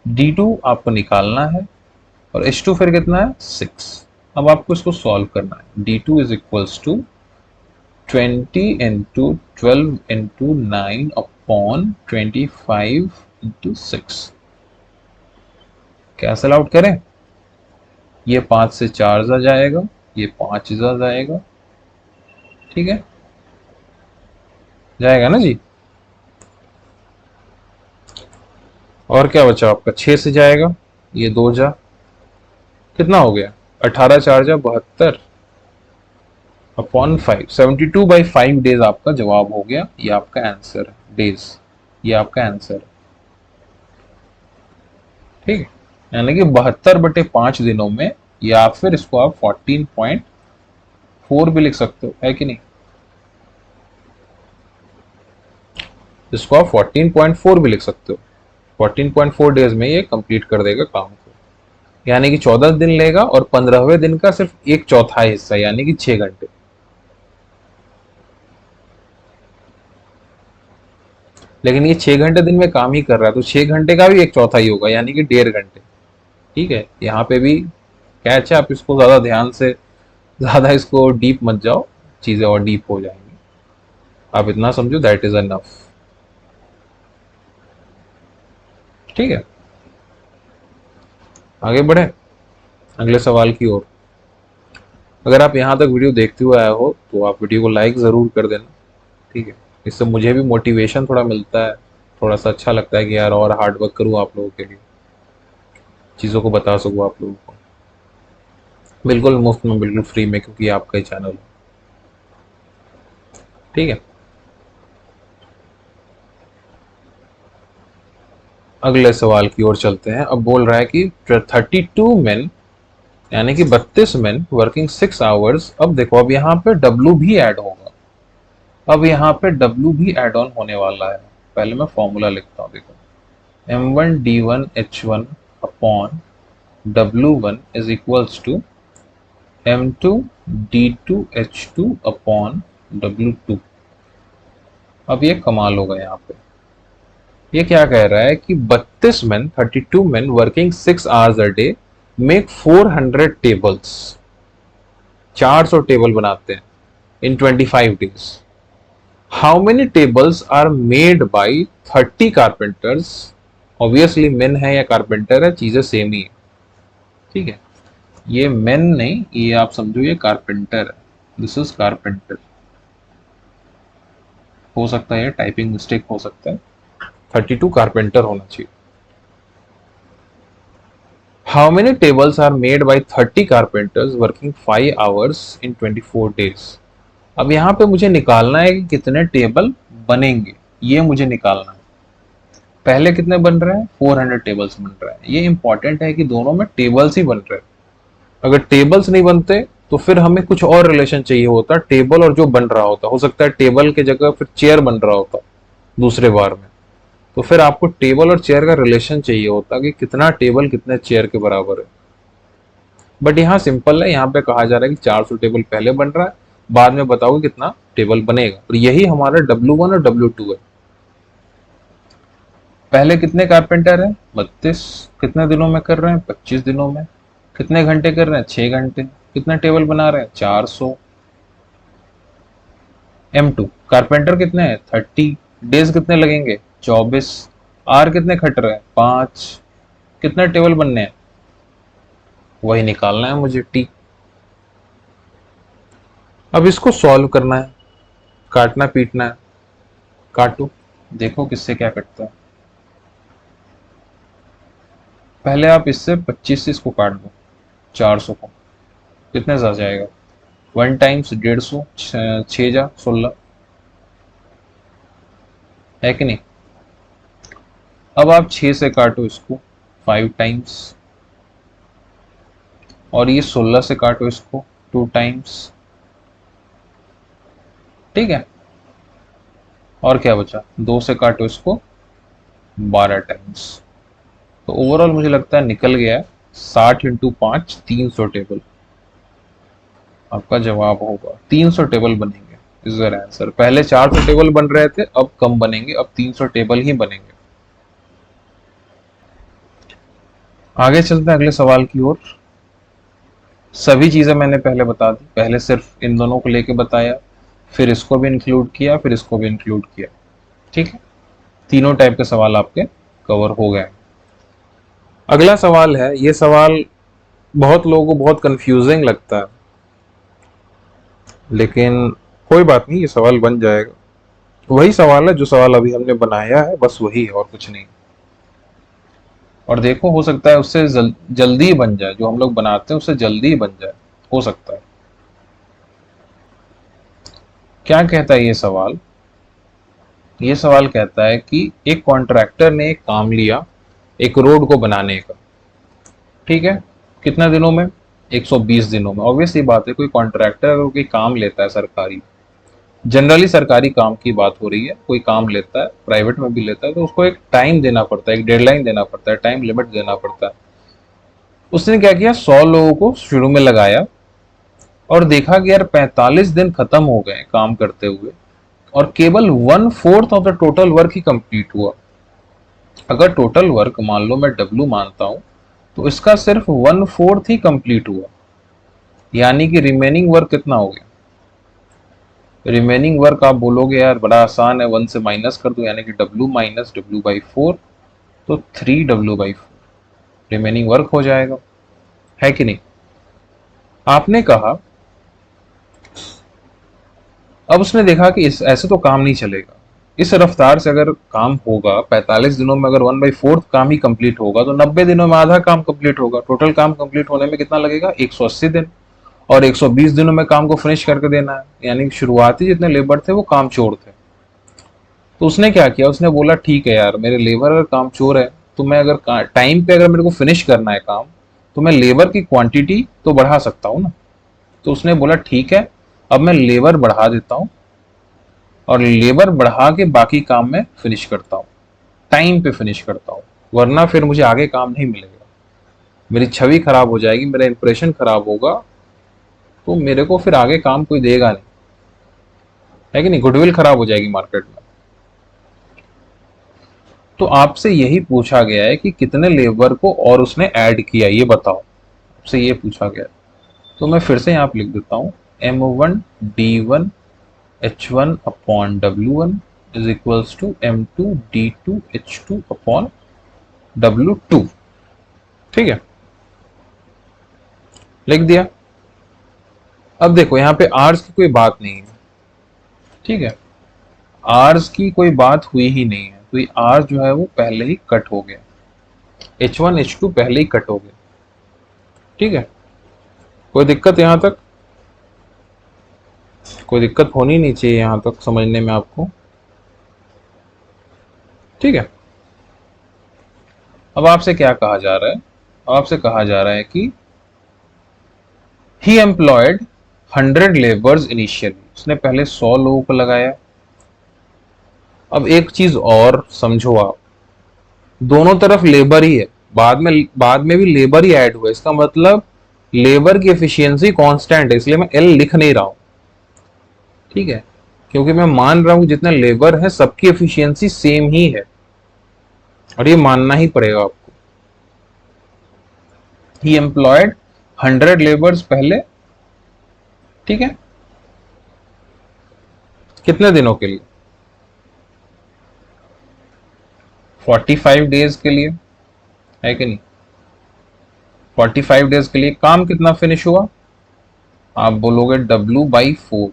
D2 आपको निकालना है, और H2 फिर कितना है, 6। अब आपको इसको सॉल्व करना है। D2 is equals to 20 into 12 into 9 upon 25 into 6। Cancel out करें, ये 5 से 4 जा जाएगा, ये 5 जा जाएगा। ठीक है, जाएगा ना जी। और क्या बचा आपका, 6 से जाएगा, ये 2 जा, कितना हो गया, 18 4 जा 72 अपॉन 5, 72/5 डेज आपका जवाब हो गया। ये आपका आंसर है, डेज, ये आपका आंसर है। ठीक है, यानी कि 72/5 दिनों में, या फिर इसको आप 14.4 भी लिख सकते हो, है कि नहीं। इसको आप 14.4 भी लिख सकते हो, 14.4 डेज में ये कंप्लीट कर देगा काम को। यानी कि 14 दिन लेगा, और 15वें दिन का सिर्फ एक चौथाई हिस्सा, यानी कि 6 घंटे। लेकिन ये 6 घंटे दिन में काम ही कर रहा है, तो 6 घंटे का भी एक चौथाई होगा, यानी कि 1.5 घंटे। ठीक है, यहाँ पे भी कैच है, आप इसको ज्यादा ध्यान से, ज्यादा इसको डीप मत जाओ, चीजें और डीप हो जाएंगी। आप इतना समझो, दैट इज एनफ। ठीक है, आगे बढ़े अगले सवाल की ओर। अगर आप यहाँ तक वीडियो देखते हुए आए हो तो आप वीडियो को लाइक जरूर कर देना। ठीक है, इससे मुझे भी मोटिवेशन थोड़ा मिलता है, थोड़ा सा अच्छा लगता है कि यार और हार्ड वर्क करूँ आप लोगों के लिए, चीज़ों को बता सकूँ आप लोगों को, बिल्कुल मुफ्त में, बिल्कुल फ्री में, क्योंकि आपका ही चैनल है। ठीक है, अगले सवाल की ओर चलते हैं। अब बोल रहा है कि 32 मेन, यानी कि 32 मेन वर्किंग 6 आवर्स। अब देखो, अब यहाँ पे W भी ऐड होगा, अब यहाँ पे W भी एड ऑन होने वाला है। पहले मैं फॉर्मूला लिखता हूँ, देखो, M1 D1 H1 upon W1 is equals to M2 D2 H2 upon W2। अब ये कमाल होगा यहाँ पे, ये क्या कह रहा है कि 32 men working 6 hours a day make 400 tables, 400 table बनाते हैं in 25 days। How many tables are made by 30 carpenters. Obviously men है या कारपेंटर है, चीजें सेम ही है, ठीक है। ये मेन नहीं, ये आप समझो ये कारपेंटर है, दिस इज कारपेंटर। हो सकता है टाइपिंग मिस्टेक हो सकता है, 32 कारपेंटर होना चाहिए। How many tables are made by 30 carpenters working 5 hours in 24 days। अब यहाँ पे मुझे निकालना है कि कितने टेबल बनेंगे, ये मुझे निकालना है। पहले कितने बन रहे हैं, 400 टेबल्स बन रहे हैं। ये इंपॉर्टेंट है कि दोनों में टेबल्स ही बन रहे हैं। अगर टेबल्स नहीं बनते तो फिर हमें कुछ और रिलेशन चाहिए होता, टेबल और जो बन रहा होता। हो सकता है टेबल की जगह फिर चेयर बन रहा होता दूसरे बार में, तो फिर आपको टेबल और चेयर का रिलेशन चाहिए होता कि कितना टेबल कितने चेयर के बराबर है। बट यहाँ सिंपल है, यहाँ पे कहा जा रहा है कि 400 टेबल पहले बन रहा है, बाद में बताओ कितना टेबल बनेगा। और यही हमारा W1 और W2 है। पहले कितने कारपेंटर हैं, 32। कितने दिनों में कर रहे हैं, 25 दिनों में। कितने घंटे कर रहे हैं, 6 घंटे। कितने टेबल बना रहे हैं, 400। M2 कारपेंटर कितने हैं, 30। डेज कितने लगेंगे, 24। आर कितने खट रहे हैं, 5। कितने टेबल बनने हैं, वही निकालना है मुझे, टी। अब इसको सॉल्व करना है, काटना पीटना है। काटो, देखो किससे क्या कटता है। पहले आप इससे 25 से इसको काट दो, 400 को। कितने जा जाएगा, 1 टाइम्स 150, 6 जा 16, है कि नहीं। अब आप 6 से काटो इसको 5 टाइम्स, और ये 16 से काटो इसको 2 टाइम्स, ठीक है। और क्या बचा, 2 से काटो इसको 12 टाइम्स। तो ओवरऑल मुझे लगता है निकल गया है 60 इंटू 5, 300 टेबल। आपका जवाब होगा 300 टेबल बनेंगे, इज देयर आंसर। पहले 400 टेबल बन रहे थे, अब कम बनेंगे, अब 300 टेबल ही बनेंगे। आगे चलते हैं अगले सवाल की ओर। सभी चीजें मैंने पहले बता दी, पहले सिर्फ इन दोनों को लेके बताया, फिर इसको भी इंक्लूड किया, फिर इसको भी इंक्लूड किया, ठीक है। तीनों टाइप के सवाल आपके कवर हो गए। अगला सवाल है, ये सवाल बहुत लोगों को बहुत कंफ्यूजिंग लगता है, लेकिन कोई बात नहीं, ये सवाल बन जाएगा। वही सवाल है जो सवाल अभी हमने बनाया है, बस वही है और कुछ नहीं। और देखो, हो सकता है उससे जल्दी बन जाए, जो हम लोग बनाते हैं उससे जल्दी ही बन जाए, हो सकता है। क्या कहता है ये सवाल, ये सवाल कहता है कि एक कॉन्ट्रैक्टर ने एक काम लिया एक रोड को बनाने का, ठीक है। कितने दिनों में, 120 दिनों में। ऑब्वियस ये बात है, कोई कॉन्ट्रैक्टर अगर कोई काम लेता है सरकारी, जनरली सरकारी काम की बात हो रही है, कोई काम लेता है, प्राइवेट में भी लेता है, तो उसको एक टाइम देना पड़ता है, एक डेडलाइन देना पड़ता है, टाइम लिमिट देना पड़ता है। उसने क्या किया, 100 लोगों को शुरू में लगाया और देखा कि यार 45 दिन खत्म हो गए काम करते हुए, और केवल 1/4 of the total work he complete हुआ। अगर टोटल वर्क मान लो मैं W मानता हूं, तो इसका सिर्फ 1/4 ही कंप्लीट हुआ, यानी कि रिमेनिंग वर्क कितना हो गया। रिमेनिंग वर्क आप बोलोगे यार बड़ा आसान है, 1 से माइनस कर दो, यानी कि W माइनस W/4, तो 3W/4 रिमेनिंग वर्क हो जाएगा, है कि नहीं। आपने कहा, अब उसने देखा कि इस ऐसे तो काम नहीं चलेगा, इस रफ्तार से अगर काम होगा, 45 दिनों में अगर 1/4 काम ही कंप्लीट होगा, तो 90 दिनों में आधा काम कंप्लीट होगा। टोटल काम कंप्लीट होने में कितना लगेगा, 180 दिन। और 120 दिनों में काम को फिनिश करके देना है, यानी शुरुआती जितने लेबर थे वो काम चोर थे। तो उसने क्या किया, उसने बोला ठीक है यार, मेरे लेबर अगर काम चोर है, तो मैं अगर टाइम पे अगर मेरे को फिनिश करना है काम, तो मैं लेबर की क्वांटिटी तो बढ़ा सकता हूँ ना। तो उसने बोला ठीक है, अब मैं लेबर बढ़ा देता हूँ, और लेबर बढ़ा के बाकी काम में फिनिश करता हूँ, टाइम पे फिनिश करता हूँ, वरना फिर मुझे आगे काम नहीं मिलेगा, मेरी छवि खराब हो जाएगी, मेरा इंप्रेशन खराब होगा, तो मेरे को फिर आगे काम कोई देगा नहीं, है कि नहीं, गुडविल खराब हो जाएगी मार्केट में। तो आपसे यही पूछा गया है कि कितने लेबर को और उसने ऐड किया, ये बताओ, आपसे ये पूछा गया है। तो मैं फिर से यहाँ पे लिख देता हूँ, M1 D1 H1 upon W1 is equals to M2 D2 H2 upon W2। ठीक है, लिख दिया। अब देखो यहाँ पे आर्स की कोई बात नहीं है, ठीक है, आर्स की कोई बात हुई ही नहीं है, तो ये आर्स जो है वो पहले ही कट हो गया, H1 H2 पहले ही कट हो गया। ठीक है, कोई दिक्कत यहाँ तक? कोई दिक्कत होनी नहीं चाहिए यहाँ तक समझने में आपको। ठीक है, अब आपसे क्या कहा जा रहा है? आपसे कहा जा रहा है कि ही एम्प्लॉयड 100 लेबर्स इनिशियली, उसने पहले 100 लोगों को लगाया। अब एक चीज और समझो आप, दोनों तरफ लेबर ही है, बाद में भी लेबर ही ऐड हुआ है, इसका मतलब लेबर की एफिशिएंसी कांस्टेंट है, इसलिए मैं एल लिख नहीं रहा हूं। ठीक है, क्योंकि मैं मान रहा हूं जितने लेबर है सबकी एफिशिएंसी सेम ही है, और ये मानना ही पड़ेगा आपको। ही एम्प्लॉयड 100 लेबर्स पहले, ठीक है, कितने दिनों के लिए? 45 डेज के लिए, है कि नहीं? 45 डेज के लिए काम कितना फिनिश हुआ? आप बोलोगे W/4।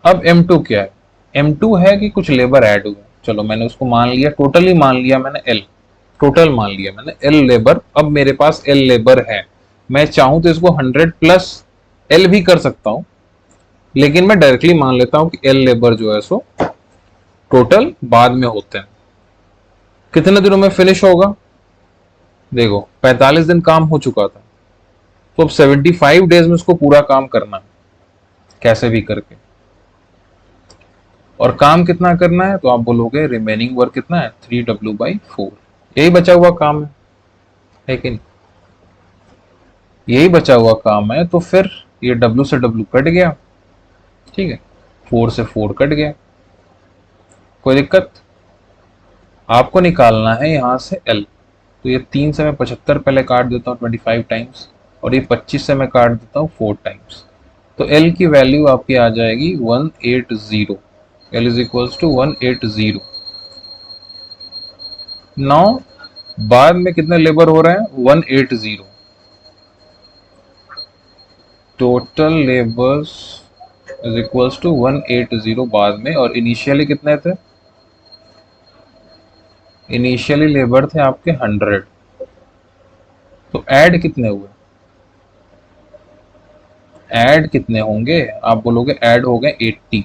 अब M2 क्या है? M2 है कि कुछ लेबर ऐड हुए, चलो मैंने उसको मान लिया, टोटली मान लिया मैंने L, टोटल मान लिया मैंने L लेबर। अब मेरे पास L लेबर है, मैं चाहूं तो इसको 100 प्लस L भी कर सकता हूं, लेकिन मैं डायरेक्टली मान लेता हूं कि L लेबर जो है सो टोटल बाद में होते हैं। कितने दिनों में फिनिश होगा? देखो 45 दिन काम हो चुका था, तो अब 75 डेज में उसको पूरा काम करना है कैसे भी करके। और काम कितना करना है? तो आप बोलोगे रिमेनिंग वर्क कितना है? 3W/4, यही बचा हुआ काम है कि नहीं? यही बचा हुआ काम है, तो फिर ये W से W कट गया, ठीक है, 4 से 4 कट गया, कोई दिक्कत? आपको निकालना है यहां से L, तो ये 3 से मैं 75 पहले काट देता हूँ 25 टाइम्स, और ये 25 से मैं काट देता हूँ 4 टाइम्स, तो L की वैल्यू आपकी आ जाएगी 180। L is equals to 180। नौ बाद में कितने लेबर हो रहे हैं? 180। Total labours is equals to 180 बाद में, और इनिशियली कितने थे? इनिशियली लेबर थे आपके 100, तो ऐड कितने हुए? ऐड कितने होंगे? आप बोलोगे ऐड हो गए 80।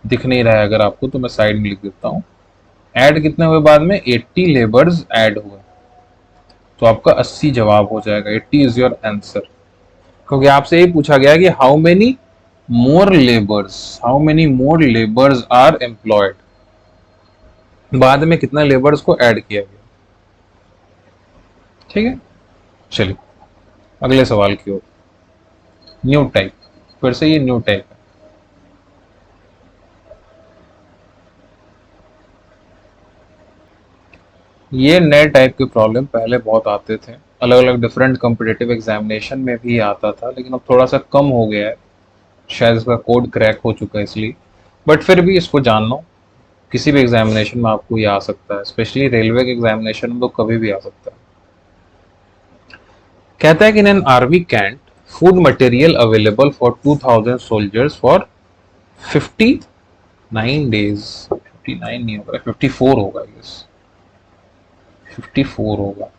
दिख नहीं रहा है अगर आपको तो मैं साइड में लिख देता हूँ, ऐड कितने हुए बाद में? 80 लेबर्स ऐड हुए, तो आपका 80 जवाब हो जाएगा, 80 इज योर आंसर। क्योंकि आपसे ये पूछा गया कि how many more labours are employed, बाद में कितना लेबर्स को ऐड किया गया। ठीक है, चलिए अगले सवाल की ओर। न्यू टाइप, फिर से ये न्यू टाइप है। ये नए टाइप के प्रॉब्लम पहले बहुत आते थे, अलग अलग डिफरेंट कॉम्पिटिटिव एग्जामिनेशन में भी आता था, लेकिन अब थोड़ा सा कम हो गया है, शायद इसका कोड क्रैक हो चुका है इसलिए, बट फिर भी इसको जान लो, किसी भी एग्जामिनेशन में आपको ये आ सकता है, स्पेशली रेलवे के एग्जामिनेशन में तो कभी भी आ सकता है। कहता है कि in an army cant food material available for 2000 soldiers for 59 days, 59 नहीं होगा, 54 होगा, यस 54 होगा,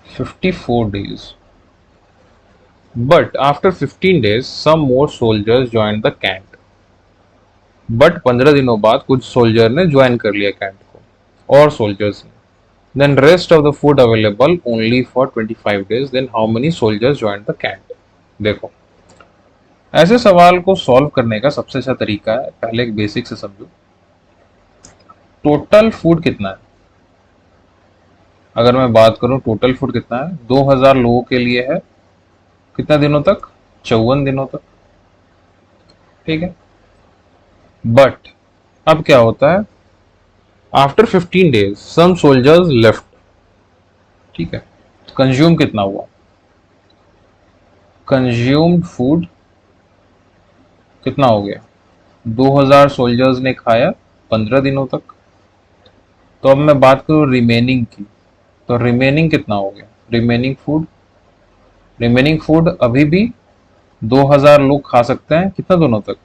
54 days. But after 15 days, some more soldiers joined the camp. But 15 दिनों बाद कुछ सोल्जर ने ज्वाइन कर लिया कैंट को, और सोल्जर्स ने। Then rest of the food available only for 25 days, then how many soldiers join the cant? देखो, ऐसे सवाल को सॉल्व करने का सबसे अच्छा तरीका है, पहले एक बेसिक से समझो, टोटल फूड कितना है? अगर मैं बात करूं टोटल फूड कितना है, 2000 लोगों के लिए है, कितना दिनों तक? 54 दिनों तक, ठीक है। बट अब क्या होता है, after 15 days some soldiers left, ठीक है, कंज्यूम कितना हुआ, कंज्यूम्ड फूड कितना हो गया, 2000 सोल्जर्स ने खाया 15 दिनों तक। तो अब मैं बात करूं रिमेनिंग की, तो रिमेनिंग कितना हो गया, रिमेनिंग फूड अभी भी 2000 लोग खा सकते हैं कितना दिनों तक,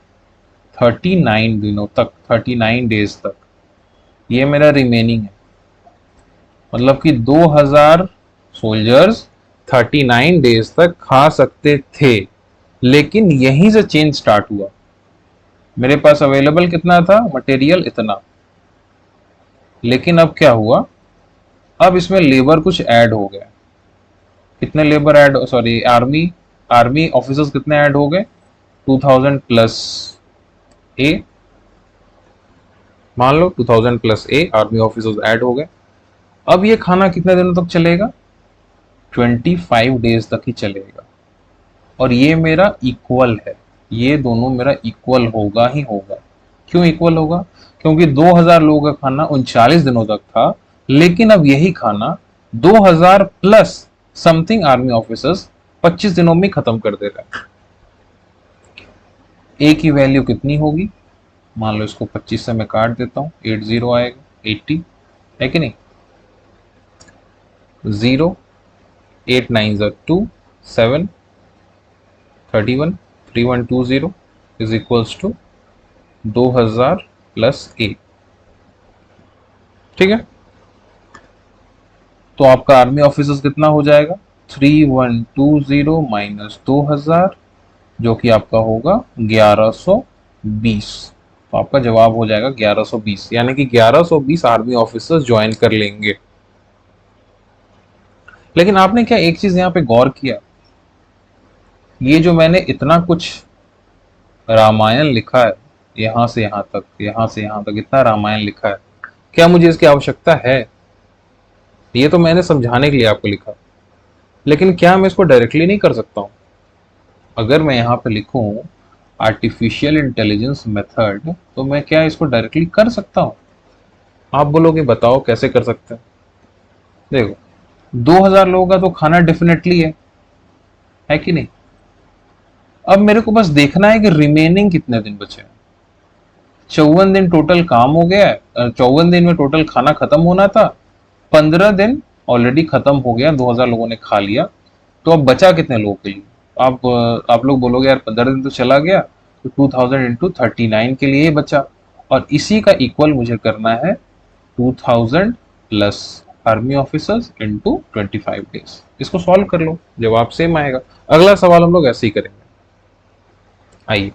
39 दिनों तक, 39 डेज तक। ये मेरा रिमेनिंग है, मतलब कि 2000 सोल्जर्स 39 डेज तक खा सकते थे, लेकिन यहीं से चेंज स्टार्ट हुआ। मेरे पास अवेलेबल कितना था मटेरियल, इतना, लेकिन अब क्या हुआ, अब इसमें लेबर कुछ ऐड हो गया। कितने labour add, sorry army, army officers कितने ऐड हो गए, 2000 प्लस ए, मान लो 2000 प्लस ए आर्मी ऑफिसर्स ऐड हो गए। अब ये खाना कितने दिनों तक चलेगा, 25 डेज तक ही चलेगा। और ये मेरा इक्वल है, ये दोनों मेरा इक्वल होगा ही होगा। क्यों इक्वल होगा, क्योंकि 2000 लोगों का खाना 39 दिनों तक था, लेकिन अब यही खाना 2000 प्लस समथिंग आर्मी ऑफिसर्स 25 दिनों में खत्म कर दे रहा है। ए की वैल्यू कितनी होगी, मान लो इसको 25 से मैं काट देता हूँ, 80 आएगा, 80 है कि नहीं, 0, 8 9 2, 7, 31, 3120 इज इक्वल्स टू 2000 प्लस ए, ठीक है। तो आपका आर्मी ऑफिसर्स कितना हो जाएगा, 3120 माइनस 2000, जो कि आपका होगा 1120। तो आपका जवाब हो जाएगा 1120, यानी कि 1120 आर्मी ऑफिसर्स ज्वाइन कर लेंगे। लेकिन आपने क्या एक चीज यहाँ पे गौर किया, ये जो मैंने इतना कुछ रामायण लिखा है, यहां से यहां तक, यहां से यहां तक इतना रामायण लिखा है, क्या मुझे इसकी आवश्यकता है, ये तो मैंने समझाने के लिए आपको लिखा, लेकिन क्या मैं इसको डायरेक्टली नहीं कर सकता हूं। अगर मैं यहाँ पे लिखूं आर्टिफिशियल इंटेलिजेंस मेथड, तो मैं क्या इसको डायरेक्टली कर सकता हूं। आप बोलोगे बताओ कैसे कर सकते हैं। देखो, 2000 लोगों का तो खाना डेफिनेटली है कि नहीं। अब मेरे को बस देखना है कि रिमेनिंग कितने दिन बचे हैं। 54 दिन टोटल काम हो गया है, 54 दिन में टोटल खाना खत्म होना था, 15 दिन ऑलरेडी खत्म हो गया, 2000 लोगों ने खा लिया। तो अब बचा कितने लोगों के लिए, आप लोग बोलोगे यार 15 दिन तो चला गया, तो 2000 इंटू 39 के लिए बचा, और इसी का इक्वल मुझे करना है 2000 plus army officers into 25 days. इसको सॉल्व कर लो, जवाब सेम आएगा। अगला सवाल हम लोग ऐसे ही करेंगे। आइए,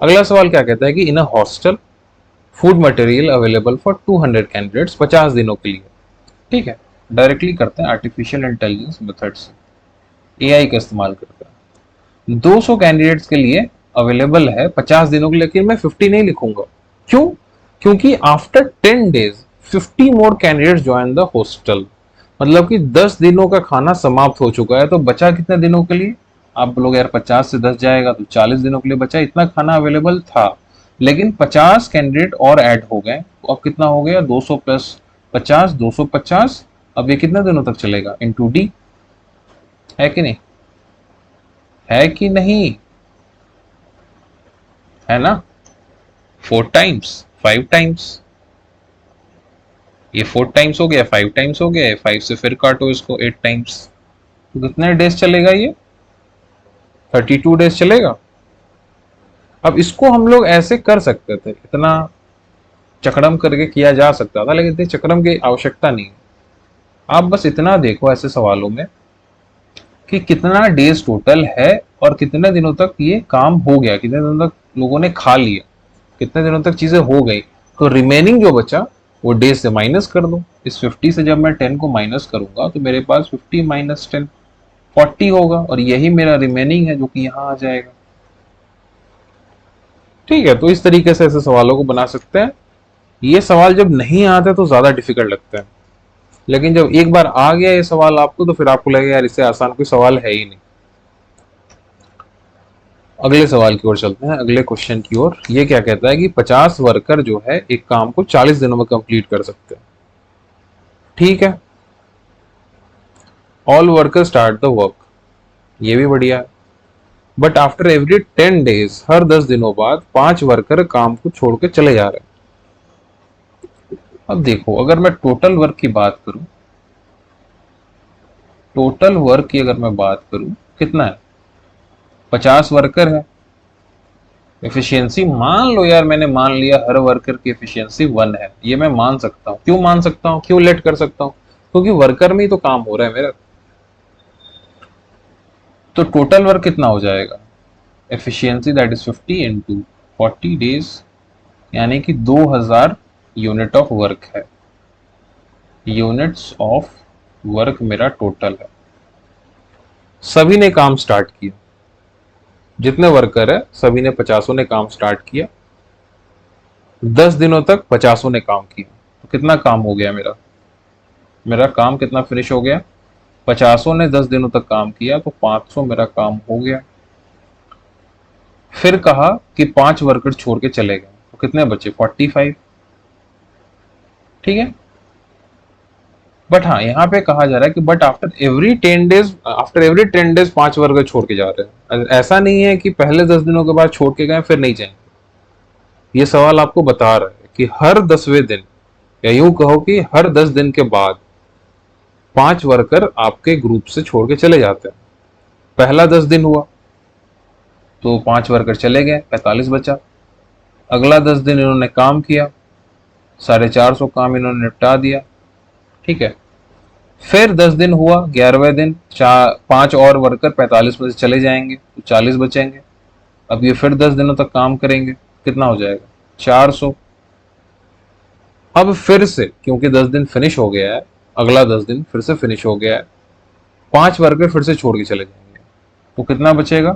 अगला सवाल क्या कहता है कि in a hostel food material available for 200 candidates 50 दिनों के लिए, ठीक है। डायरेक्टली करते हैं आर्टिफिशियल इंटेलिजेंस मेथड से, एआई का इस्तेमाल करते हैं। 200 कैंडिडेट्स के लिए अवेलेबल है 50 दिनों के लिए, लेकिन मैं 50 नहीं लिखूंगा। क्यों, क्योंकि after 10 days 50 more candidates join the hostel, मतलब कि 10 दिनों का खाना समाप्त हो चुका है। तो बचा कितने दिनों के लिए, आप बोलोगे यार 50 से 10 जाएगा तो 40 दिनों के लिए बचा, इतना खाना अवेलेबल था, लेकिन 50 कैंडिडेट और ऐड हो गए, तो अब कितना हो गया, 200 प्लस 50, 250। अब ये कितने दिनों तक चलेगा, इंटू डी, है कि नहीं, है कि नहीं, है ना, 4 टाइम्स, 5 टाइम्स, ये 4 टाइम्स हो गया, 5 टाइम्स हो गया, 5 से फिर काटो इसको 8 टाइम्स, तो कितने डेज चलेगा ये, 32 डेज चलेगा। अब इसको हम लोग ऐसे कर सकते थे, इतना चक्रम करके किया जा सकता था, लेकिन इतने चक्रम की आवश्यकता नहीं। आप बस इतना देखो ऐसे सवालों में कि कितना डेज टोटल है, और कितने दिनों तक ये काम हो गया, कितने दिनों तक लोगों ने खा लिया, कितने दिनों तक चीजें हो गई। तो रिमेनिंग जो बचा वो डेज से माइनस कर दो। इस 50 से जब मैं 10 को माइनस करूंगा तो मेरे पास 50 माइनस 10 40 होगा, और यही मेरा रिमेनिंग है जो कि यहाँ आ जाएगा। ठीक है, तो इस तरीके से ऐसे सवालों को बना सकते हैं। ये सवाल जब नहीं आते तो ज्यादा डिफिकल्ट लगता है, लेकिन जब एक बार आ गया ये सवाल आपको, तो फिर आपको लगेगा यार इससे आसान कोई सवाल है ही नहीं। अगले सवाल की ओर चलते हैं, अगले क्वेश्चन की ओर। ये क्या कहता है कि 50 वर्कर जो है एक काम को 40 दिनों में कंप्लीट कर सकते हैं। ठीक है, all worker start the work, ये भी बढ़िया है। बट आफ्टर एवरी 10 डेज, हर 10 दिनों बाद 5 वर्कर काम को छोड़ के चले जा रहे हैं। अब देखो, अगर मैं टोटल वर्क की बात करूं, टोटल वर्क की अगर मैं बात करूं, कितना है? 50 वर्कर है। एफिशिएंसी मान लो यार, मैंने मान लिया हर वर्कर की एफिशिएंसी 1 है, ये मैं मान सकता हूं। क्यों मान सकता हूं, क्यों लेट कर सकता हूं? क्योंकि वर्कर में ही तो काम हो रहा है मेरा। तो टोटल वर्क कितना हो जाएगा? Efficiency that is 50 into 40 days, यानी कि 2000 यूनिट ऑफ वर्क है। यूनिट्स ऑफ वर्क मेरा टोटल है। सभी ने काम स्टार्ट किया, जितने वर्कर है सभी ने, 50 ने काम स्टार्ट किया। 10 दिनों तक 50 ने काम किया, तो कितना काम हो गया मेरा? मेरा काम कितना फिनिश हो गया? 50 ने 10 दिनों तक काम किया, तो 500 मेरा काम हो गया। फिर कहा कि 5 वर्कर छोड़ के चले गए, तो कितने बचे? 45। ठीक है। बट हाँ, यहाँ पे कहा जा रहा है कि but after every 10 days 5 worker छोड़ के जा रहे हैं। ऐसा नहीं है कि पहले 10 दिनों के बाद छोड़ के गए फिर नहीं जाएंगे। ये सवाल आपको बता रहा है कि हर 10वें दिन, या यूं कहो कि हर 10 दिन के बाद 5 वर्कर आपके ग्रुप से छोड़ के चले जाते हैं। पहला 10 दिन हुआ तो 5 वर्कर चले गए, 45 बचा। अगला 10 दिन इन्होंने काम किया, 450 काम इन्होंने निपटा दिया। ठीक है। फिर 10 दिन हुआ, 11वें दिन 5 और वर्कर 45 में से चले जाएंगे, तो 40 बचेंगे। अब ये फिर 10 दिनों तक काम करेंगे, कितना हो जाएगा? 400। अब फिर से, क्योंकि 10 दिन फिनिश हो गया है, अगला 10 दिन फिर से फिनिश हो गया है, 5 वर्कर फिर से छोड़ के चले जाएंगे, तो कितना बचेगा?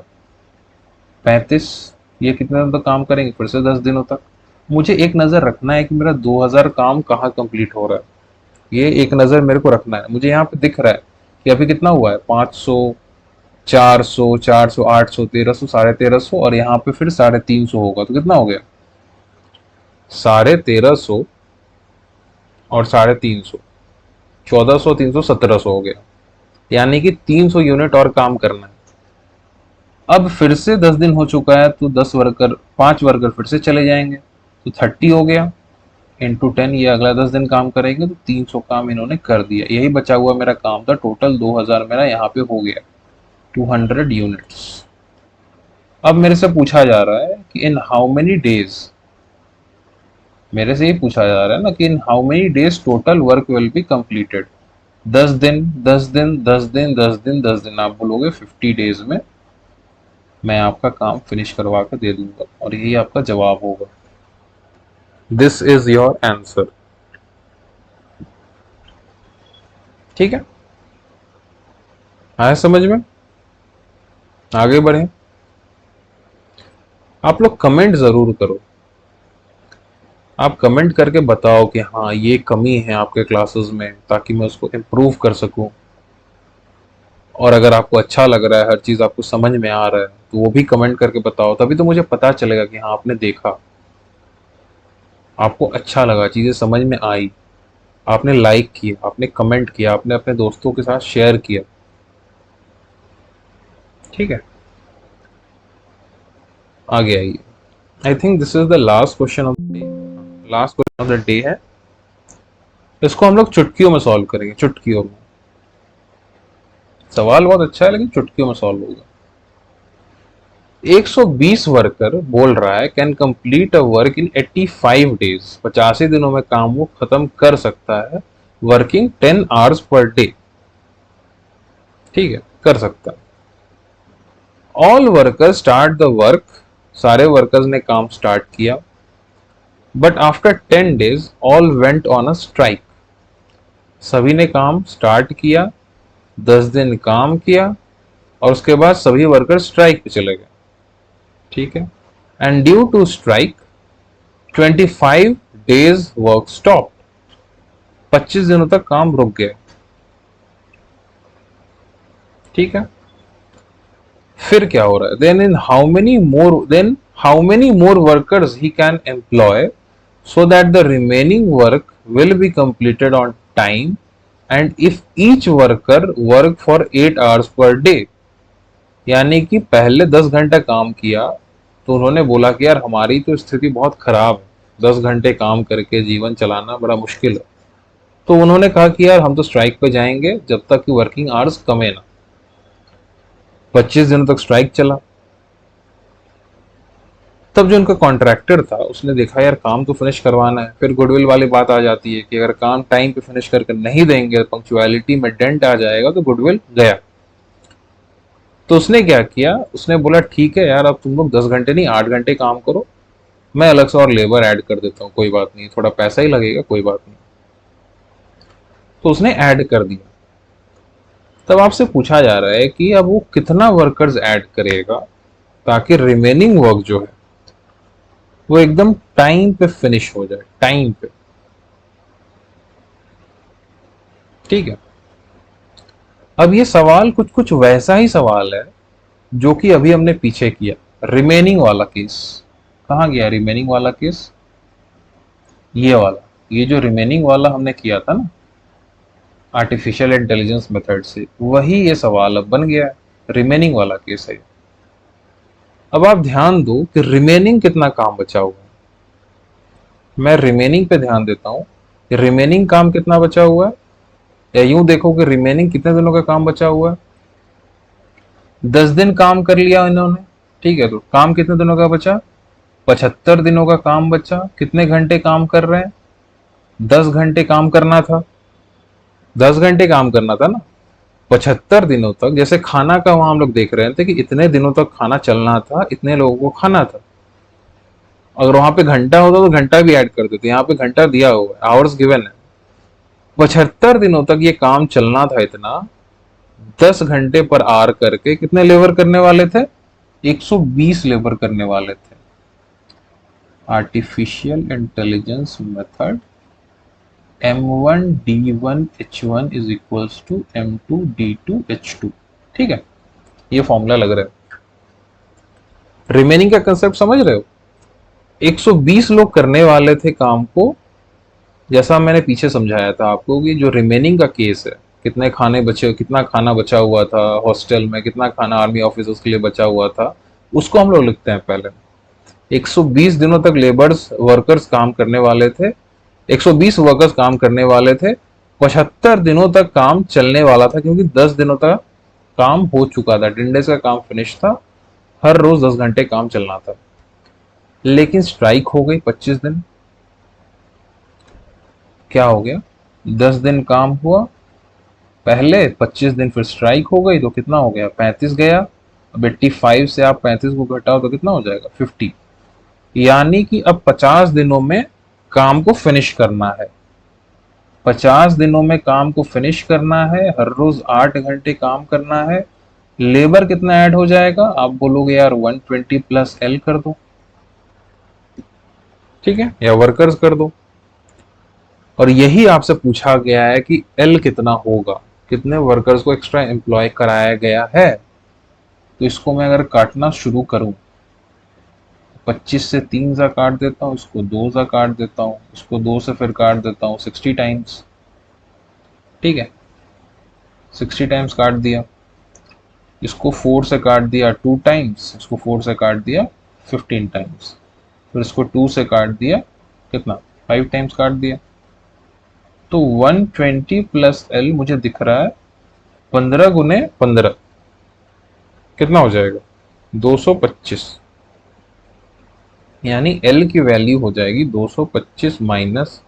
35। ये कितने दिनों तक काम करेंगे? फिर से 10 दिनों तक। मुझे एक नजर रखना है कि मेरा 2000 काम कहाँ कंप्लीट हो रहा है, ये एक नजर मेरे को रखना है। मुझे यहाँ पे दिख रहा है कि अभी कितना हुआ है? 500, 400, 400, 800, 1300, 1350, और यहाँ पे फिर 350 होगा, तो कितना हो गया? 1350 और 350, 1400, 300, 1700 हो गया। यानी कि 300 यूनिट और काम करना है। अब फिर से 10 दिन हो चुका है, तो 5 वर्कर फिर से चले जाएंगे, तो 30 हो गया इंटू 10। ये अगला 10 दिन काम करेंगे, तो 300 काम इन्होंने कर दिया। यही बचा हुआ मेरा काम था। टोटल 2000 मेरा यहाँ पे हो गया, 200 यूनिट्स। अब मेरे से पूछा जा रहा है कि इन हाउ मेनी डेज, मेरे से ये पूछा जा रहा है ना कि in how many days total work will be completed. 10 दिन, 10 दिन, 10 दिन, 10 दिन, 10 दिन, आप बोलोगे 50 डेज में मैं आपका काम फिनिश करवा कर दे दूंगा, और यही आपका जवाब होगा। This is your answer. ठीक है, आया समझ में? आगे बढ़े। आप लोग कमेंट जरूर करो, आप कमेंट करके बताओ कि हाँ ये कमी है आपके क्लासेस में, ताकि मैं उसको इम्प्रूव कर सकूं। और अगर आपको अच्छा लग रहा है, हर चीज़ आपको समझ में आ रहा है, तो वो भी कमेंट करके बताओ, तभी तो मुझे पता चलेगा कि हाँ आपने देखा, आपको अच्छा लगा, चीज़ें समझ में आई, आपने लाइक किया, आपने कमेंट किया, आपने अपने दोस्तों के साथ शेयर किया। ठीक है, आगे आइए। I think this is the last question of the day. Last question of the day है, इसको हम लोग चुटकियों में सॉल्व करेंगे। चुटकियों में, सवाल बहुत अच्छा है लेकिन चुटकियों में सॉल्व होगा। 120 वर्कर बोल रहा है can complete a work in 85 days, 85 दिनों में काम वो खत्म कर सकता है, वर्किंग 10 आवर्स पर डे। ठीक है, कर सकता है। All workers start the work, सारे वर्कर्स ने काम स्टार्ट किया। But after 10 days all went on a strike, सभी ने काम स्टार्ट किया, 10 दिन काम किया, और उसके बाद सभी वर्कर स्ट्राइक पे चले गए। ठीक है। And due to strike 25 days work stop, 25 दिनों तक काम रुक गया। ठीक है। फिर क्या हो रहा है, then how many more workers he can employ so that the remaining work will be completed on time and if each worker work for 8 hours per day। यानी कि पहले 10 घंटा काम किया तो उन्होंने बोला कि यार हमारी तो स्थिति बहुत खराब है, 10 घंटे काम करके जीवन चलाना बड़ा मुश्किल है। तो उन्होंने कहा कि यार हम तो स्ट्राइक पे जाएंगे जब तक कि वर्किंग आवर्स कमे ना। 25 दिनों तक स्ट्राइक चला। तब जो उनका कॉन्ट्रैक्टर था उसने देखा यार काम तो फिनिश करवाना है, फिर गुडविल वाली बात आ जाती है कि अगर काम टाइम पे फिनिश करके नहीं देंगे, पंक्चुअलिटी में डेंट आ जाएगा तो गुडविल गया। तो उसने क्या किया, उसने बोला ठीक है यार अब तुम लोग 10 घंटे नहीं 8 घंटे काम करो, मैं अलग से और लेबर ऐड कर देता हूँ, कोई बात नहीं, थोड़ा पैसा ही लगेगा, कोई बात नहीं। तो उसने ऐड कर दिया। तब आपसे पूछा जा रहा है कि अब वो कितना वर्कर्स ऐड करेगा ताकि रिमेनिंग वर्क जो है वो एकदम टाइम पे फिनिश हो जाए, टाइम पे। ठीक है। अब ये सवाल कुछ कुछ वैसा ही सवाल है जो कि अभी हमने पीछे किया, रिमेनिंग वाला केस। कहाँ गया रिमेनिंग वाला केस? ये वाला, ये जो रिमेनिंग वाला हमने किया था ना आर्टिफिशियल इंटेलिजेंस मेथड से, वही ये सवाल अब बन गया है, रिमेनिंग वाला केस है। अब आप ध्यान दो कि रिमेनिंग कितना काम बचा हुआ है। मैं रिमेनिंग पे ध्यान देता हूं कि रिमेनिंग काम कितना बचा हुआ है, या यूं देखो कि रिमेनिंग कितने दिनों का काम बचा हुआ है। 10 दिन काम कर लिया इन्होंने, ठीक है, तो काम कितने दिनों का बचा? 75 दिनों का काम बचा। कितने घंटे काम कर रहे हैं? 10 घंटे काम करना था, 10 घंटे काम करना था ना। 75 दिनों तक, जैसे खाना का वहां हम लोग देख रहे थे कि इतने दिनों तक खाना चलना था, इतने लोगों को खाना था। अगर वहां पे घंटा होता तो घंटा भी ऐड कर देते, यहाँ पे घंटा दिया हुआ है, आवर्स गिवन है। 75 दिनों तक ये काम चलना था इतना, 10 घंटे पर आर करके कितने लेबर करने वाले थे? 120 लेबर करने वाले थे। Artificial intelligence method M1D1H1 is equals to M2D2H2। ठीक है, ये फॉर्मूला लग रहा है। रिमेनिंग का कंसेप्ट समझ रहे हो? 120 लोग करने वाले थे काम को, जैसा मैंने पीछे समझाया था आपको कि जो रिमेनिंग का केस है, कितने खाने बचे, कितना खाना बचा हुआ था हॉस्टल में, कितना खाना आर्मी ऑफिसर्स के लिए बचा हुआ था, उसको हम लोग लिखते हैं पहले। 120 दिनों तक लेबर्स वर्कर्स काम करने वाले थे, 120 वर्कर्स काम करने वाले थे। 75 दिनों तक काम चलने वाला था क्योंकि 10 दिनों तक काम हो चुका था, 10 डेज का काम फिनिश था, हर रोज 10 घंटे काम चलना था। लेकिन स्ट्राइक हो गई 25 दिन। क्या हो गया? 10 दिन काम हुआ पहले, 25 दिन फिर स्ट्राइक हो गई, तो कितना हो गया? 35 गया। अब 85 से आप 35 को घटाओ तो कितना हो जाएगा? 50। यानी कि अब 50 दिनों में काम को फिनिश करना है। 50 दिनों में काम को फिनिश करना है, हर रोज 8 घंटे काम करना है। लेबर कितना ऐड हो जाएगा? आप बोलोगे यार 120 प्लस एल कर दो, ठीक है, या वर्कर्स कर दो। और यही आपसे पूछा गया है कि एल कितना होगा, कितने वर्कर्स को एक्स्ट्रा एम्प्लॉय कराया गया है। तो इसको मैं अगर काटना शुरू करूं, 25 से 3 सा काट देता हूं, इसको 2 सा काट देता हूं, इसको 2 से फिर काट देता हूं 60 टाइम्स। ठीक है, 60 टाइम्स काट दिया। इसको 4 से काट दिया 2 टाइम्स, इसको 4 से काट दिया 15 टाइम्स, फिर इसको 2 से काट दिया कितना? 5 टाइम्स काट दिया। तो 120 प्लस एल मुझे दिख रहा है 15 गुने 15, कितना हो जाएगा? 225। यानी एल की वैल्यू हो जाएगी 225 माइनस